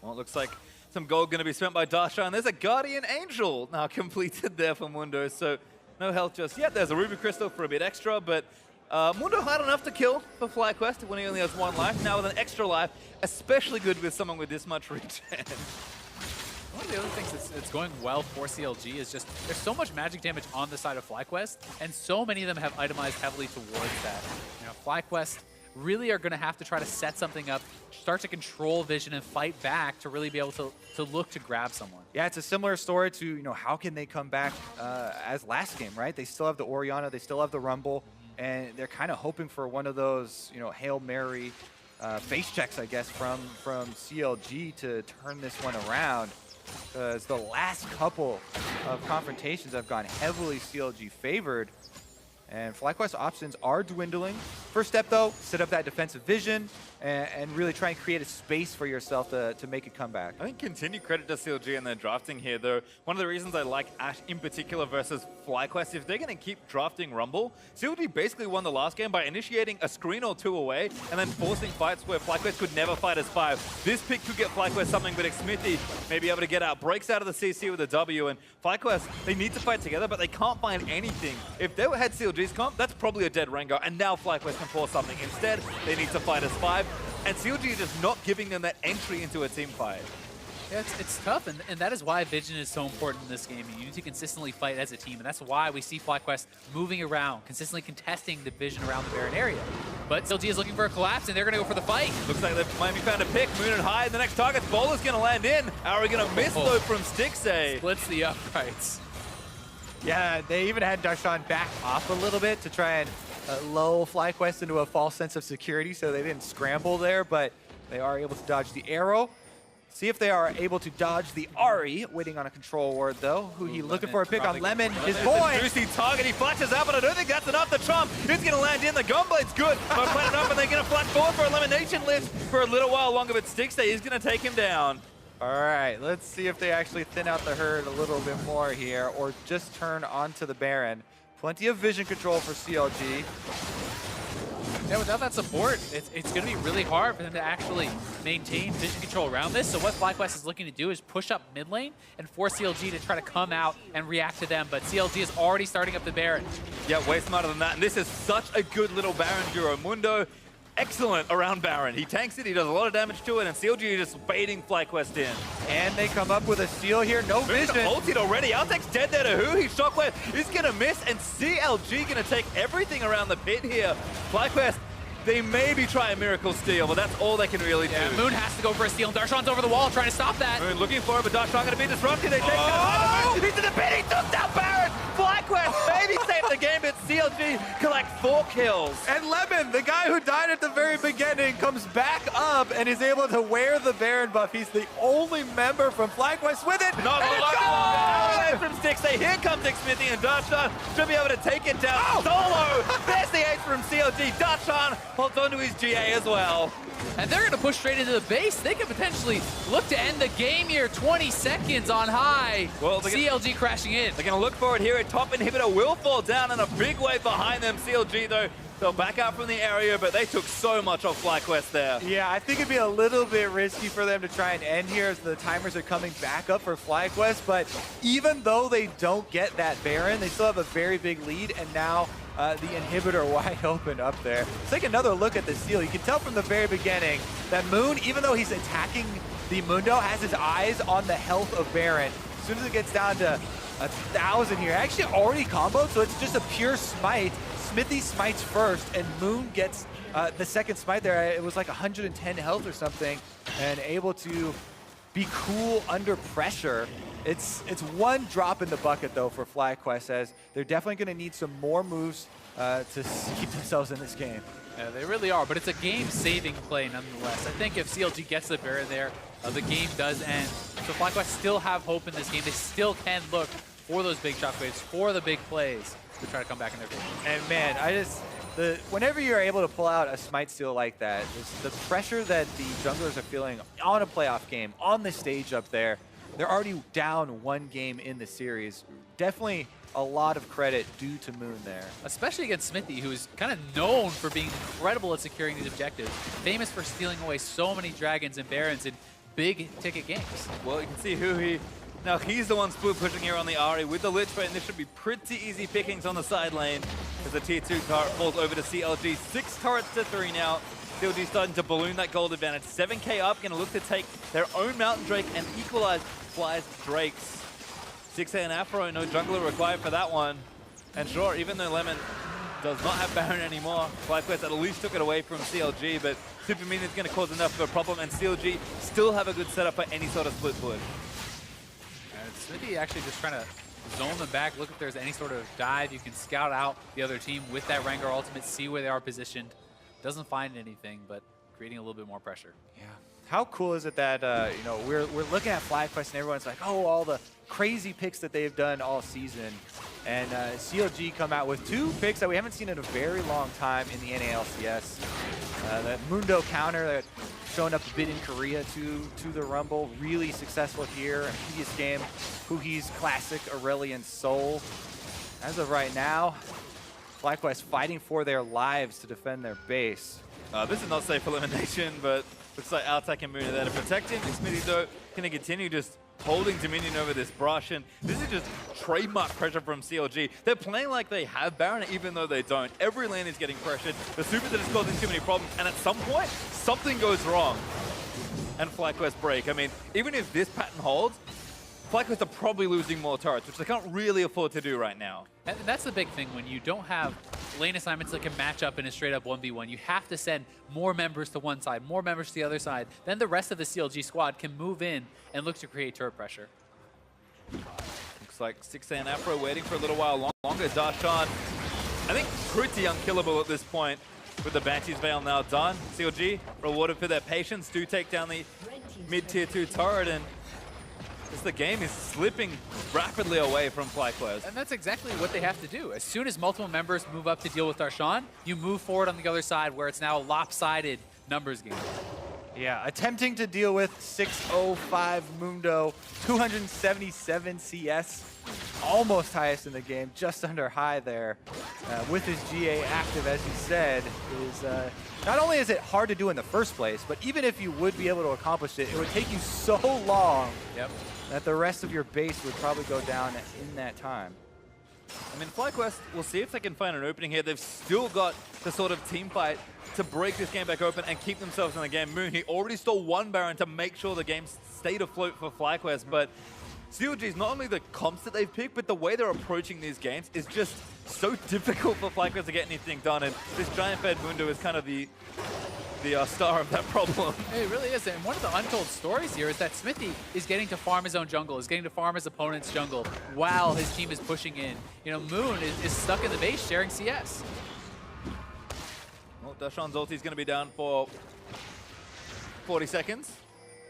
Well, it looks like some gold going to be spent by Darshan. There's a Guardian Angel now completed there for Mundo, so no health just yet. There's a Ruby Crystal for a bit extra, but Mundo had enough to kill for FlyQuest when he only has one life. Now with an extra life, especially good with someone with this much regen. One of the other things that's going well for CLG is just there's so much magic damage on the side of FlyQuest, and so many of them have itemized heavily towards that. You know, FlyQuest really are going to have to try to set something up, start to control vision and fight back to really be able to look to grab someone. Yeah, it's a similar story to, you know, how can they come back as last game, right? They still have the Orianna, they still have the Rumble, and they're kind of hoping for one of those, you know, Hail Mary face checks, I guess, from CLG to turn this one around. Because the last couple of confrontations have gone heavily CLG favored. And FlyQuest options are dwindling. First step, though, set up that defensive vision and really try and create a space for yourself to make a comeback. I think continued credit to CLG and their drafting here, though. One of the reasons I like Ashe in particular versus FlyQuest, if they're going to keep drafting Rumble, CLG basically won the last game by initiating a screen or two away and then forcing fights where FlyQuest could never fight as 5. This pick could get FlyQuest something, but Smithy may be able to get out. Breaks out of the CC with a W, and FlyQuest, they need to fight together, but they can't find anything. If they had CLG's comp, that's probably a dead Rengar, and now FlyQuest can force something. Instead, they need to fight as 5, and CLG is just not giving them that entry into a team fight. Yeah, it's tough, and that is why vision is so important in this game. You need to consistently fight as a team, and that's why we see FlyQuest moving around, consistently contesting the vision around the Baron area. But CLG is looking for a collapse, and they're going to go for the fight. Looks like they might be found a pick. Moon and High, the next target's Bowler's going to land in. Are we going to miss, though, from Stixay? Splits the uprights. Yeah, they even had Darshan back off a little bit to try and lull FlyQuest into a false sense of security, so they didn't scramble there, but they are able to dodge the arrow. See if they are able to dodge the Ari. Waiting on a control ward, though. Who he looking for a pick on Lemon, his boy. Juicy target, he flashes out, but I don't think that's enough to trump. He's going to land in. The Gunblade's good. But playing it up, and they're going to flash forward for elimination list for a little while longer, but Sticks there is going to take him down. All right, let's see if they actually thin out the herd a little bit more here, or just turn onto the Baron. Plenty of vision control for CLG. Yeah, without that support, it's going to be really hard for them to actually maintain vision control around this. So what FlyQuest is looking to do is push up mid lane and force CLG to try to come out and react to them. But CLG is already starting up the Baron. Yeah, way smarter than that. And this is such a good little Baron duo. Mundo, excellent around Baron. He tanks it, he does a lot of damage to it, and CLG is just baiting FlyQuest in. And they come up with a steal here, no vision. Ulted already. Altec's dead there to who? He's Shockwave is going to miss, and CLG going to take everything around the pit here. FlyQuest, they maybe try a miracle steal, but that's all they can really do. Moon has to go for a steal, and Darshan's over the wall trying to stop that. Moon looking for it, but Darshan going to be disrupted. They take down Moon. He's in the pit, he took down Baron. FlyQuest maybe saved the game, but CLG collect 4 kills. And Lemon, the guy who died at the very beginning, comes back up and is able to wear the Baron buff. He's the only member from FlyQuest with it. Not and it's gone! From Sticks. Here comes Xmithy, and Darshan should be able to take it down. Solo! There's the ace from CLG. Darshan holds onto his GA as well. And they're going to push straight into the base. They could potentially look to end the game here. 20 seconds on high. Well, CLG crashing in. They're going to look for it here. A top inhibitor will fall down, and a big wave behind them. CLG, though, they'll back out from the area, but they took so much off FlyQuest there. Yeah, I think it'd be a little bit risky for them to try and end here as the timers are coming back up for FlyQuest, but even though they don't get that Baron, they still have a very big lead, and now the inhibitor wide open up there. Let's take another look at the steal. You can tell from the very beginning that Moon, even though he's attacking the Mundo, has his eyes on the health of Baron. As soon as it gets down to 1,000 here, actually already comboed, so it's just a pure smite. Smithy smites first, and Moon gets the second smite there. It was like 110 health or something, and able to be cool under pressure. It's one drop in the bucket, though, for FlyQuest, as they're definitely going to need some more moves to keep themselves in this game. Yeah, they really are, but it's a game-saving play nonetheless. I think if CLG gets the Baron there, the game does end. So FlyQuest still have hope in this game. They still can look for those big shockwaves, for the big plays to try to come back in their favor. And man, whenever you're able to pull out a smite steal like that, the pressure that the junglers are feeling on a playoff game, on the stage up there, they're already down 1 game in the series. Definitely a lot of credit due to Moon there. Especially against Smithy, who's kind of known for being incredible at securing these objectives. Famous for stealing away so many dragons and barons in big ticket games. Well, you can see who he... Now he's the one split pushing here on the Ari with the Lich Bait, and this should be pretty easy pickings on the side lane as the tier 2 turret falls over to CLG. 6 turrets to 3 now. CLG starting to balloon that gold advantage. 7k up, going to look to take their own Mountain Drake and equalize Fly's Drakes. 6A and Afro, no jungler required for that one. And sure, even though Lemon does not have Baron anymore, FlyQuest at least took it away from CLG, but Super Minion's going to cause enough of a problem, and CLG still have a good setup for any sort of split push. And Smithy actually just trying to zone them back, look if there's any sort of dive. You can scout out the other team with that Rengar ultimate, see where they are positioned. Doesn't find anything, but creating a little bit more pressure. Yeah. How cool is it that we're looking at FlyQuest and everyone's like, oh, all the crazy picks that they've done all season, and CLG come out with 2 picks that we haven't seen in a very long time in the NALCS. That Mundo counter that showing up a bit in Korea to the Rumble, really successful here in a previous game. Puhi's classic Aurelian Soul. As of right now, FlyQuest fighting for their lives to defend their base. This is not safe elimination, but looks like Altec and Moon are there to protect him. Xmithy, though, going to continue just holding Dominion over this brush, and this is just trademark pressure from CLG. They're playing like they have Baron, even though they don't. Every lane is getting pressured. The supers are just causing too many problems, and at some point, something goes wrong. And FlyQuest break. I mean, even if this pattern holds, FlyQuest are probably losing more turrets, which they can't really afford to do right now. And that's the big thing when you don't have lane assignments that can match up in a straight up 1v1. You have to send more members to one side, more members to the other side. Then the rest of the CLG squad can move in and look to create turret pressure. Looks like 6A and Afro waiting for a little while longer. Darshan, I think pretty unkillable at this point with the Banshee's Veil now done. CLG rewarded for their patience, do take down the mid-tier 2 turret, and just the game is slipping rapidly away from FlyQuest. And that's exactly what they have to do. As soon as multiple members move up to deal with Darshan, you move forward on the other side where it's now a lopsided numbers game. Yeah, attempting to deal with 605 Mundo, 277 CS, almost highest in the game, just under high there. With his GA active, as you said, is not only is it hard to do in the first place, but even if you would be able to accomplish it, it would take you so long that the rest of your base would probably go down in that time. I mean, FlyQuest, we'll see if they can find an opening here. They've still got the sort of team fight to break this game back open and keep themselves in the game. Moon, he already stole one Baron to make sure the game stayed afloat for FlyQuest, but CLG is not only the comps that they've picked, but the way they're approaching these games is just so difficult for FlyQuest to get anything done, and this giant fed Mundo is kind of the star of that problem. It really is, and one of the untold stories here is that Smithy is getting to farm his own jungle, is getting to farm his opponent's jungle while his team is pushing in. You know, Moon is stuck in the base sharing CS. Well, Darshan's ulti is going to be down for 40 seconds.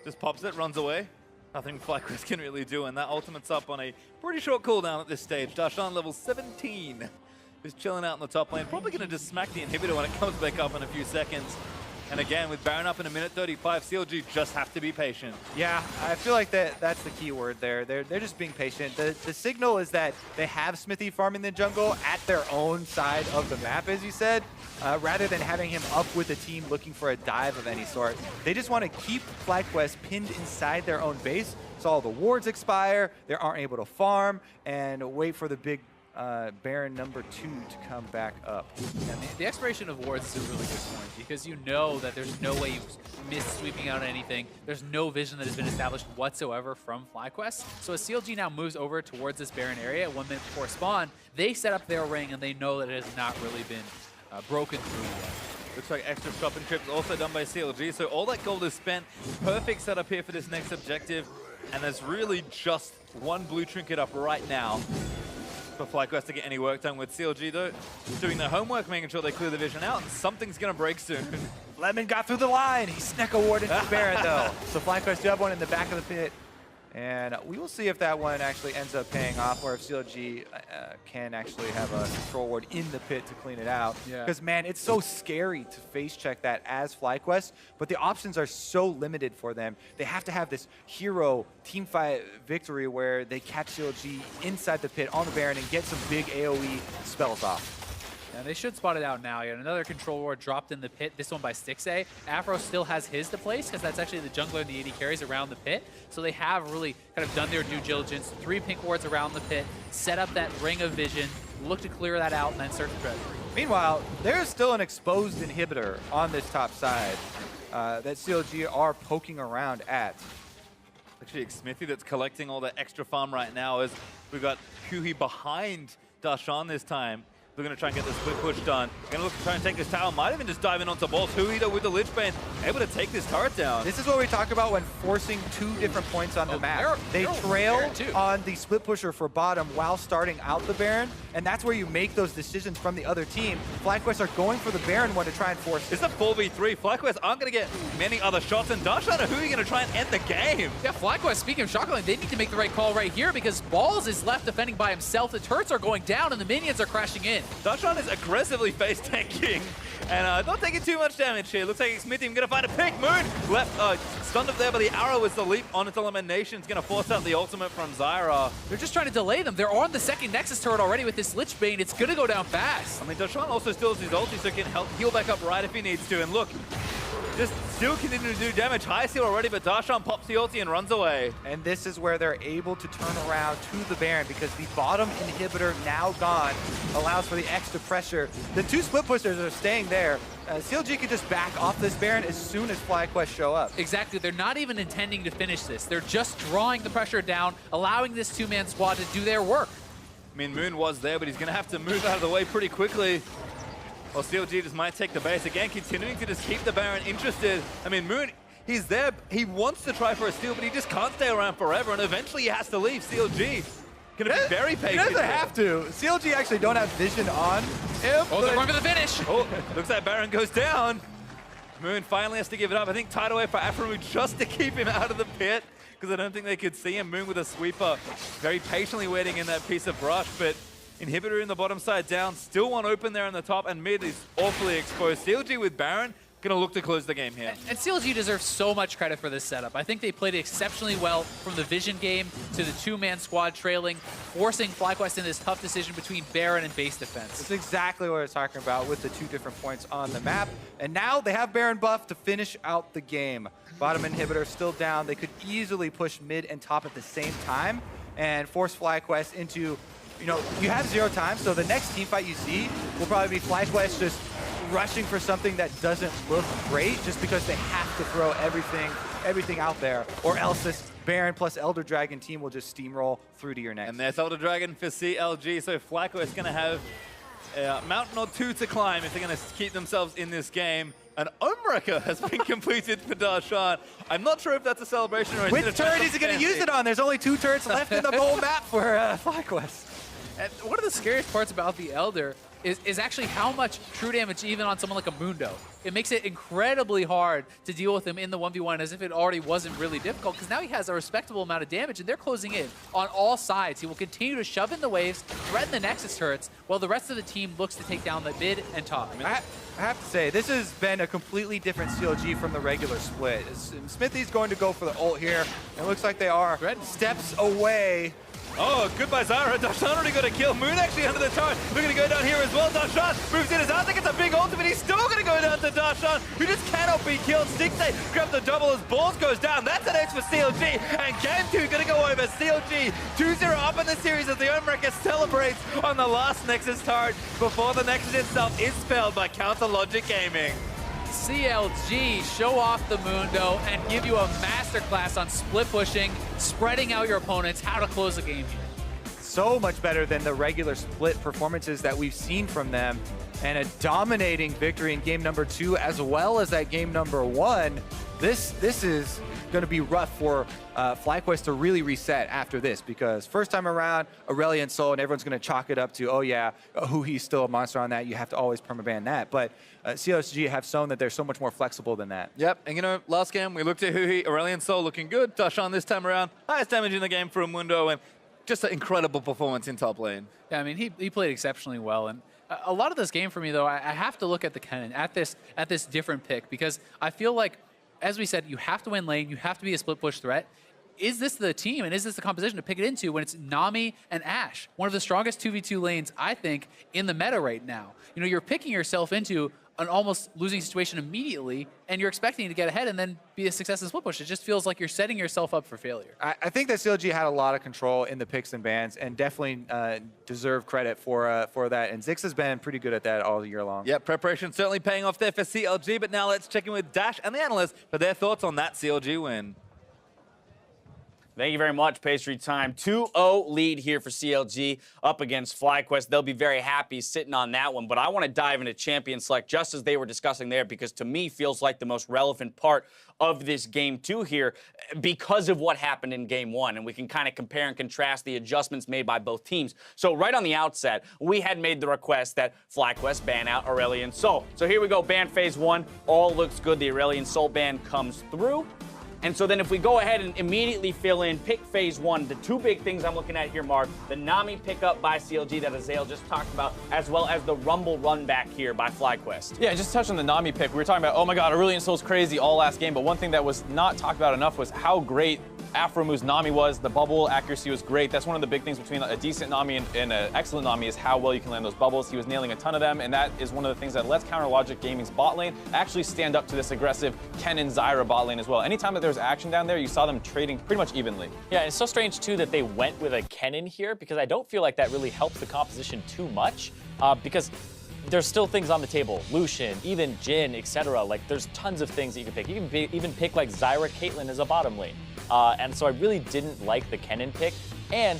Just pops it, runs away. Nothing FlyQuest can really do, and that ultimate's up on a pretty short cooldown at this stage. Darshan level 17 is chilling out in the top lane. Probably going to just smack the inhibitor when it comes back up in a few seconds. And again, with Baron up in a minute 35, CLG just have to be patient. Yeah, I feel like that's the key word there. They're just being patient. The signal is that they have Smithy farming the jungle at their own side of the map, as you said, rather than having him up with a team looking for a dive of any sort. They just want to keep FlyQuest pinned inside their own base so all the wards expire, they aren't able to farm, and wait for the big Baron number 2 to come back up. And the expiration of wards is a really good point, because you know that there's no way you miss sweeping out anything. There's no vision that has been established whatsoever from FlyQuest. So as CLG now moves over towards this Baron area 1 minute before spawn, they set up their ring and they know that it has not really been broken through yet. Looks like extra shopping trips also done by CLG, so all that gold is spent. Perfect setup here for this next objective, and there's really just one blue trinket up right now for FlyQuest to get any work done. With CLG though, doing their homework, making sure they clear the vision out, and something's gonna break soon. Lemon got through the line. He snuck a ward into the Baron though. So FlyQuest do have one in the back of the pit. And we will see if that one actually ends up paying off, or if CLG can actually have a control ward in the pit to clean it out. Because, man, it's so scary to face check that as FlyQuest, but the options are so limited for them. They have to have this hero team fight victory where they catch CLG inside the pit on the Baron and get some big AoE spells off. Yeah, they should spot it out now. Yet another control ward dropped in the pit, this one by Stixay. Afro still has his to place, because that's actually the jungler and the AD carries around the pit. So they have really kind of done their due diligence. 3 pink wards around the pit, set up that ring of vision, look to clear that out, and then search the treasury. Meanwhile, there's still an exposed inhibitor on this top side that CLG are poking around at. Actually, Smithy that's collecting all the extra farm right now, as we've got Huey behind Darshan this time. They're going to try and get the split push done. Going to look to try and take this tower. Might even just dive in onto balls. Huey though with the Lich Bane, able to take this turret down. This is what we talk about when forcing 2 different points on the map. They trail on the split pusher for bottom while starting out the Baron, and that's where you make those decisions from the other team. FlyQuest are going for the Baron one to try and force. It's a 4v3. FlyQuest aren't going to get many other shots, and Darshan and Huey going to try and end the game. Yeah, FlyQuest, speaking of shotgun, they need to make the right call right here, because Balls is left defending by himself. The turrets are going down, and the minions are crashing in. Darshan is aggressively face tanking and not taking too much damage here. Looks like Smithy going to find a pick. Moon left stunned up there by the arrow as the leap on its elimination is going to force out the ultimate from Zyra. They're just trying to delay them. They're on the second Nexus turret already with this Lich Bane. It's going to go down fast. I mean, Darshan also still has his ulti, so he can help heal back up right if he needs to. And look, just still continuing to do damage. High seal already, but Darshan pops the ulti and runs away. And this is where they're able to turn around to the Baron, because the bottom inhibitor now gone allows for the extra pressure. The 2 split pushers are staying there. CLG can just back off this Baron as soon as FlyQuest show up. Exactly. They're not even intending to finish this. They're just drawing the pressure down, allowing this 2-man squad to do their work. I mean, Moon was there, but he's going to have to move out of the way pretty quickly. Well, CLG just might take the base. Again, continuing to just keep the Baron interested. I mean, Moon, he's there. He wants to try for a steal, but he just can't stay around forever, and eventually he has to leave. CLG going to be very patient. He doesn't have to. CLG actually don't have vision on him. Oh, they're going for the finish. Oh, looks like Baron goes down. Moon finally has to give it up. I think tied away for Aframu just to keep him out of the pit, because I don't think they could see him. Moon with a sweeper, very patiently waiting in that piece of brush, but Inhibitor in the bottom side down, still one open there on the top, and mid is awfully exposed. CLG with Baron, gonna look to close the game here. And CLG deserves so much credit for this setup. I think they played exceptionally well from the Vision game to the two-man squad trailing, forcing FlyQuest in this tough decision between Baron and base defense. That's exactly what I was talking about with the 2 different points on the map. And now they have Baron buff to finish out the game. Bottom Inhibitor still down. They could easily push mid and top at the same time and force FlyQuest into, you have 0 time, so the next team fight you see will probably be FlyQuest just rushing for something that doesn't look great just because they have to throw everything out there, or else this Baron plus Elder Dragon team will just steamroll through to your next. And there's Elder Dragon for CLG, so FlyQuest is going to have a mountain or 2 to climb if they're going to keep themselves in this game. An Omewrecker has been completed for Darshan. I'm not sure if that's a celebration or... Which turret is he going to use it on? There's only 2 turrets left in the whole map for FlyQuest. And one of the scariest parts about the Elder is actually how much true damage even on someone like a Mundo. It makes it incredibly hard to deal with him in the 1v1 as if it already wasn't really difficult, because now he has a respectable amount of damage and they're closing in on all sides. He will continue to shove in the waves, threaten the Nexus turrets, while the rest of the team looks to take down the mid and top. I have to say, this has been a completely different CLG from the regular split. Smithy's going to go for the ult here. It looks like they are steps away. Oh, goodbye Zara. Darshan already got a kill. Moon actually under the turret. We're going to go down here as well. Darshan moves in his hand. I think it's a big ultimate. He's still going to go down to Darshan, who just cannot be killed. Stixay grabs the double as Balls goes down. That's an X for CLG. And game 2 going to go over. CLG 2-0 up in the series as the Omewrecker celebrates on the last Nexus turret before the Nexus itself is spelled by Counter Logic Gaming. CLG show off the Mundo and give you a masterclass on split pushing, spreading out your opponents, how to close a game here. So much better than the regular split performances that we've seen from them, and a dominating victory in game number 2 as well as that game number 1. This is going to be rough for FlyQuest to really reset after this, because first time around, Aurelion Sol, and everyone's going to chalk it up to, oh yeah, Huhi's still a monster on that. You have to always permaban that. But CLG have shown that they're so much more flexible than that. Yep, and last game we looked at Huhi, Aurelion Sol looking good. Darshan this time around, highest damage in the game for Mundo, and just an incredible performance in top lane. Yeah, I mean, he played exceptionally well. And a lot of this game for me, though, I have to look at the Kennen, at this different pick, because I feel like, as we said, you have to win lane, you have to be a split push threat. Is this the team and is this the composition to pick it into when it's Nami and Ashe? One of the strongest 2v2 lanes, I think, in the meta right now. You're picking yourself into an almost losing situation immediately, and you're expecting to get ahead and then be a success in split push. It just feels like you're setting yourself up for failure. I think that CLG had a lot of control in the picks and bans, and definitely deserve credit for that. And Zix has been pretty good at that all year long. Yeah, preparation certainly paying off there for CLG, but now let's check in with Dash and the analysts for their thoughts on that CLG win. Thank you very much, Pastry Time. 2-0 lead here for CLG up against FlyQuest. They'll be very happy sitting on that one, but I want to dive into Champion Select just as they were discussing there, because to me feels like the most relevant part of this Game 2 here because of what happened in Game 1, and we can kind of compare and contrast the adjustments made by both teams. So right on the outset, we had made the request that FlyQuest ban out Aurelion Sol. So here we go, ban phase 1, all looks good. The Aurelion Sol ban comes through. And so then if we go ahead and immediately fill in pick phase 1, the 2 big things I'm looking at here, Mark, the Nami pickup by CLG that Azael just talked about, as well as the Rumble run back here by FlyQuest. Yeah, just to touch on the Nami pick, we were talking about, oh my god, Aurelion Sol's crazy all last game, but one thing that was not talked about enough was how great Aframu's Nami was. The bubble accuracy was great. That's one of the big things between a decent Nami and an excellent Nami is how well you can land those bubbles. He was nailing a ton of them, and that is one of the things that lets Counter Logic Gaming's bot lane actually stand up to this aggressive Kennen Zyra bot lane as well. Anytime that there was action down there, you saw them trading pretty much evenly. Yeah, and it's so strange too that they went with a Kennen here, because I don't feel like that really helped the composition too much, because there's still things on the table. Lucian, even Jhin, etc. Like, there's tons of things that you can pick. You can even pick like Zyra Caitlyn as a bottom lane. And so I really didn't like the Kennen pick. And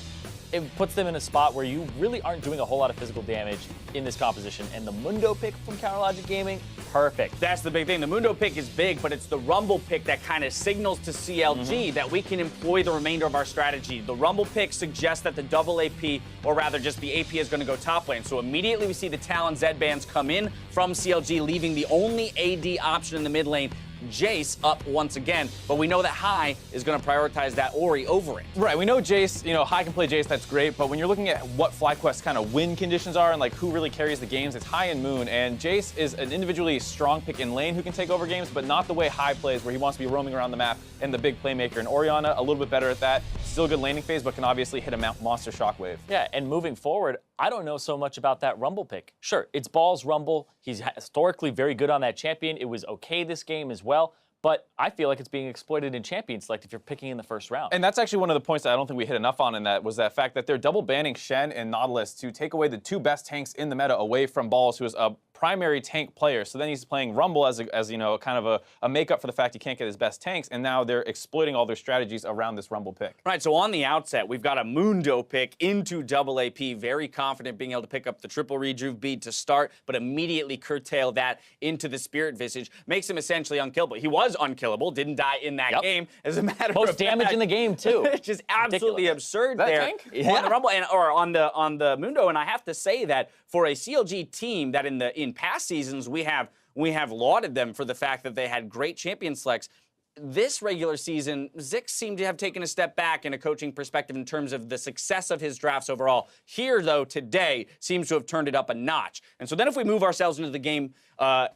it puts them in a spot where you really aren't doing a whole lot of physical damage in this composition. And the Mundo pick from Counterlogic Gaming, perfect. That's the big thing. The Mundo pick is big, but it's the Rumble pick that kind of signals to CLG that we can employ the remainder of our strategy. The Rumble pick suggests that the double AP, or rather just the AP, is going to go top lane. So immediately we see the Talon Zed bands come in from CLG, leaving the only AD option in the mid lane, Jace, up once again, but we know that High is going to prioritize that Ori over it. Right, we know Jace, High can play Jace, that's great, but when you're looking at what FlyQuest kind of win conditions are and like who really carries the games, it's High and Moon, and Jace is an individually strong pick in lane who can take over games, but not the way High plays, where he wants to be roaming around the map and the big playmaker. And Orianna, a little bit better at that, still a good laning phase, but can obviously hit a monster shockwave. Yeah, and moving forward, I don't know so much about that Rumble pick. Sure, it's Ball's Rumble. He's historically very good on that champion. It was okay this game as well. But I feel like it's being exploited in Champion Select if you're picking in the first round. And that's actually one of the points that I don't think we hit enough on in that was that fact that they're double banning Shen and Nautilus to take away the two best tanks in the meta away from Balls, who is a primary tank player. So then he's playing Rumble as kind of a makeup for the fact he can't get his best tanks, and now they're exploiting all their strategies around this Rumble pick. Right, so on the outset, we've got a Mundo pick into double AP, very confident being able to pick up the triple rejuve bead to start, but immediately curtail that into the Spirit Visage. Makes him essentially unkillable. He was unkillable, didn't die in that game. As a matter of fact. Most damage in the game, too. It's just absolutely absurd that there tank? on the Rumble or on the Mundo. And I have to say that for a CLG team that in past seasons we have lauded them for the fact that they had great champion selects, this regular season, Zix seemed to have taken a step back in a coaching perspective in terms of the success of his drafts overall. Here, though, today, seems to have turned it up a notch. And so then if we move ourselves into the game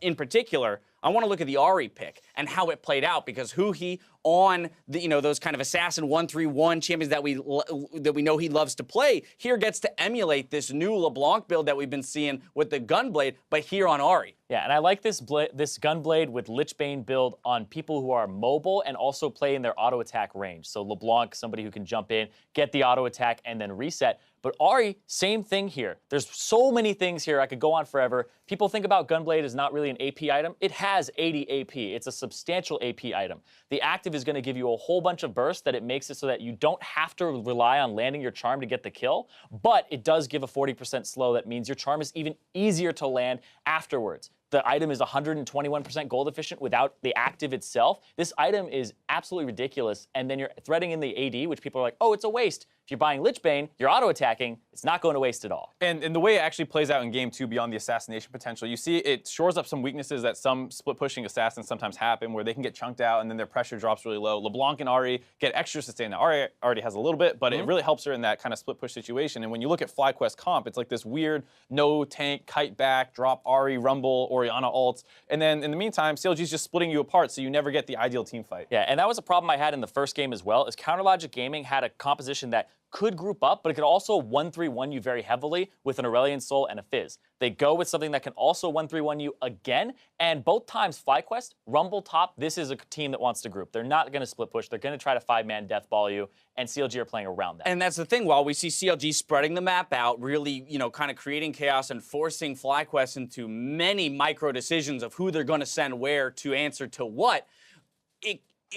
in particular, I want to look at the Ahri pick and how it played out, because Huhi on the, those kind of assassin 1-3-1 champions that we know he loves to play, here gets to emulate this new LeBlanc build that we've been seeing with the Gunblade, but here on Ahri. Yeah, and I like this Gunblade with Lichbane build on people who are mobile and also play in their auto attack range. So LeBlanc, somebody who can jump in, get the auto attack, and then reset. But Ahri, same thing here. There's so many things here. I could go on forever. People think about Gunblade as not really an AP item. It has 80 AP. It's a substantial AP item. The active is going to give you a whole bunch of bursts that it makes it so that you don't have to rely on landing your charm to get the kill, but it does give a 40% slow. That means your charm is even easier to land afterwards. The item is 121% gold efficient without the active itself. This item is absolutely ridiculous, and then you're threading in the AD, which people are like, oh, it's a waste. If you're buying Lichbane, you're auto-attacking, it's not going to waste at all. And the way it actually plays out in game 2 beyond the assassination potential, you see it shores up some weaknesses that some split-pushing assassins sometimes happen, where they can get chunked out and then their pressure drops really low. LeBlanc and Ahri get extra sustain. Now, Ahri already has a little bit, but it really helps her in that kind of split-push situation. And when you look at FlyQuest comp, it's like this weird no-tank, kite back, drop Ahri, Rumble, Orianna ults. And then in the meantime, CLG's just splitting you apart, so you never get the ideal team fight. Yeah, and that was a problem I had in the first game as well, is Counterlogic Gaming had a composition that could group up, but it could also 1-3-1 you very heavily with an Aurelion Soul and a Fizz. They go with something that can also 1-3-1 you again, and both times FlyQuest, Rumble top, this is a team that wants to group. They're not going to split push. They're going to try to 5-man death ball you, and CLG are playing around that. And that's the thing, while we see CLG spreading the map out, really, kind of creating chaos and forcing FlyQuest into many micro decisions of who they're going to send where to answer to what,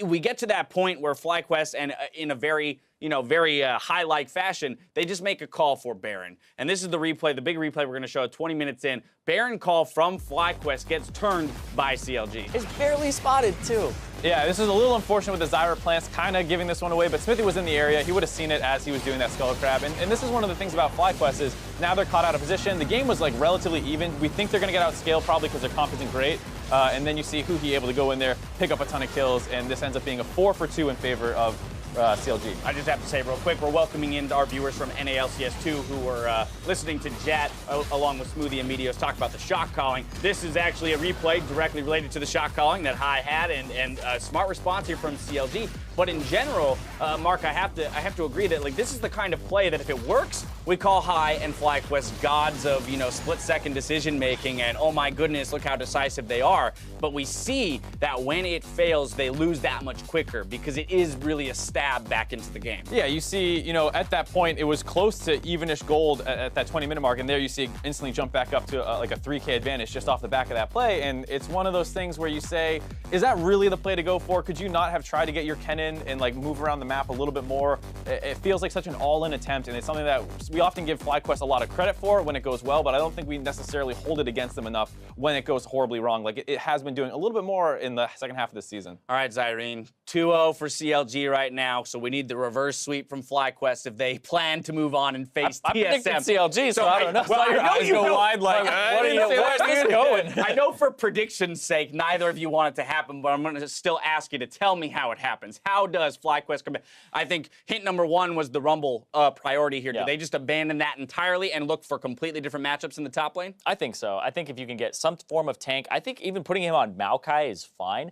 we get to that point where FlyQuest, and in a very high-like fashion, they just make a call for Baron. And this is the replay, the big replay we're going to show 20 minutes in. Baron call from FlyQuest gets turned by CLG. It's barely spotted, too. Yeah, this is a little unfortunate with the Zyra plants kind of giving this one away, but Smithy was in the area. He would have seen it as he was doing that Skull Crab. And this is one of the things about FlyQuest is now they're caught out of position. The game was like relatively even. We think they're going to get outscaled probably because their comp isn't great. And then you see Huhi able to go in there, pick up a ton of kills, and this ends up being a 4-for-2 in favor of CLG. I just have to say real quick, we're welcoming in our viewers from NALCS2 who were listening to Jet along with Smoothie and Meteos talk about the shot calling. This is actually a replay directly related to the shot calling that High had, and a smart response here from CLG. But in general, Mark, I have to agree that this is the kind of play that if it works, we call High and FlyQuest gods of, you know, split-second decision-making and, oh my goodness, look how decisive they are. But we see that when it fails, they lose that much quicker because it is really a stab back into the game. Yeah, you see, you know, at that point, it was close to evenish gold at that 20-minute mark, and there you see it instantly jump back up to like a 3K advantage just off the back of that play. And it's one of those things where you say, is that really the play to go for? Could you not have tried to get your cannon and like move around the map a little bit more? It feels like such an all-in attempt, and it's something that we often give FlyQuest a lot of credit for when it goes well, but I don't think we necessarily hold it against them enough when it goes horribly wrong. Like it has been doing a little bit more in the second half of the season. All right, Zyrene, 2-0 for CLG right now, so we need the reverse sweep from FlyQuest if they plan to move on and face I TSM. predicted CLG, so I don't know. Well, I your know eyes you go know. wide like, where's this going? I know for prediction's sake, neither of you want it to happen, but I'm going to still ask you to tell me how it happens. How does FlyQuest come back? I think hint number one was the Rumble priority here. Yeah. Do they just abandon that entirely and look for completely different matchups in the top lane? I think so. I think if you can get some form of tank, I think even putting him on Maokai is fine.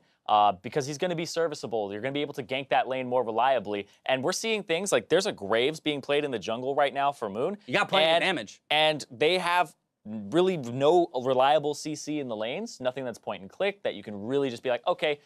Because he's going to be serviceable. You're going to be able to gank that lane more reliably. And we're seeing things like there's a Graves being played in the jungle right now for Moon. You got plenty of damage. And they have really no reliable CC in the lanes, nothing that's point and click that you can really just be like, okay,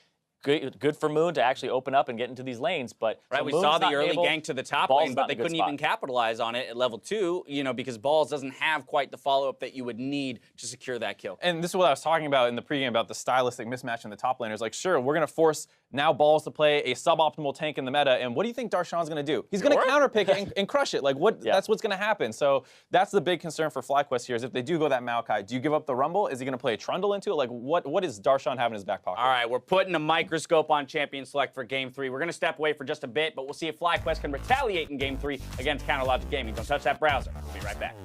good for Moon to actually open up and get into these lanes, but right, we saw the early gank to the top lane, but they couldn't even capitalize on it at level 2, you know, because Balls doesn't have quite the follow-up that you would need to secure that kill. And this is what I was talking about in the pregame about the stylistic mismatch in the top laners. Like, sure, we're going to force now Balls to play a suboptimal tank in the meta, and what do you think Darshan's going to do? He's going to counterpick it and crush it. Like, that's what's going to happen. So that's the big concern for FlyQuest here is if they do go that Maokai, do you give up the Rumble? Is he going to play a Trundle into it? Like, what does Darshan have in his back pocket? All right, we're putting a microscope on Champion Select for Game 3. We're going to step away for just a bit, but we'll see if FlyQuest can retaliate in Game 3 against Counterlogic Gaming. Don't touch that browser. We'll be right back.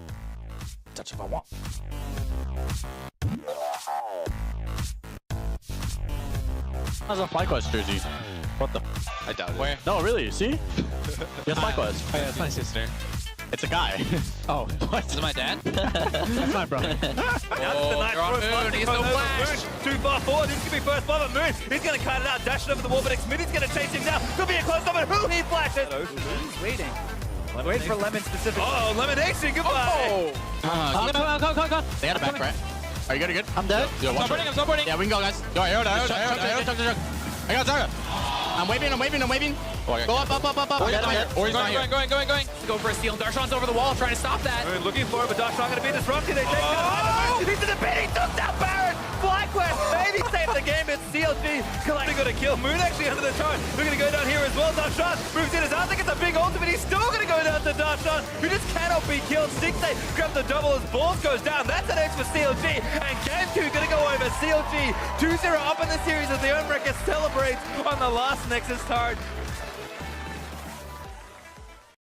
Touch if I want. How's a FlyQuest jersey? What the? I doubt it. Where? No, really? See? Yes, FlyQuest. Oh, yeah, it's my sister. It's a guy. Oh, what? Is it my dad? That's my brother. He's no flash. Too far forward. This could be first blood of Moon. He's going to cut it out, dashing over the wall, but Xmini's going to chase him down. Could be a close up, and who he flashes? He's waiting. Wait for Lemon specifically. Oh, Lemonation, goodbye. Come. They had a back, right? Are you good? I'm dead. I'm supporting. Yeah, we can go, guys. Go, arrow. I got Zarya. I'm waving. Go up. Ori's not here. Going. Go for a steal. Darshan's over the wall, trying to stop that. We're looking for it, but Darshan going to be disrupted. They take it. He's in the pit. He took down Baron. FlyQuest maybe saved the game. It's CLG collecting got a kill. Moon actually under the turret. We're going to go down here as well. Darshan moves in his I think it's a big ultimate. He's still going to go down to Darshan, who just cannot be killed. 6-8 grabs the double as Balls goes down. That's an X for CLG. And Game 2 going to go over. CLG 2-0 up in the series as the Unbreaker celebrates on the last Nexus turret.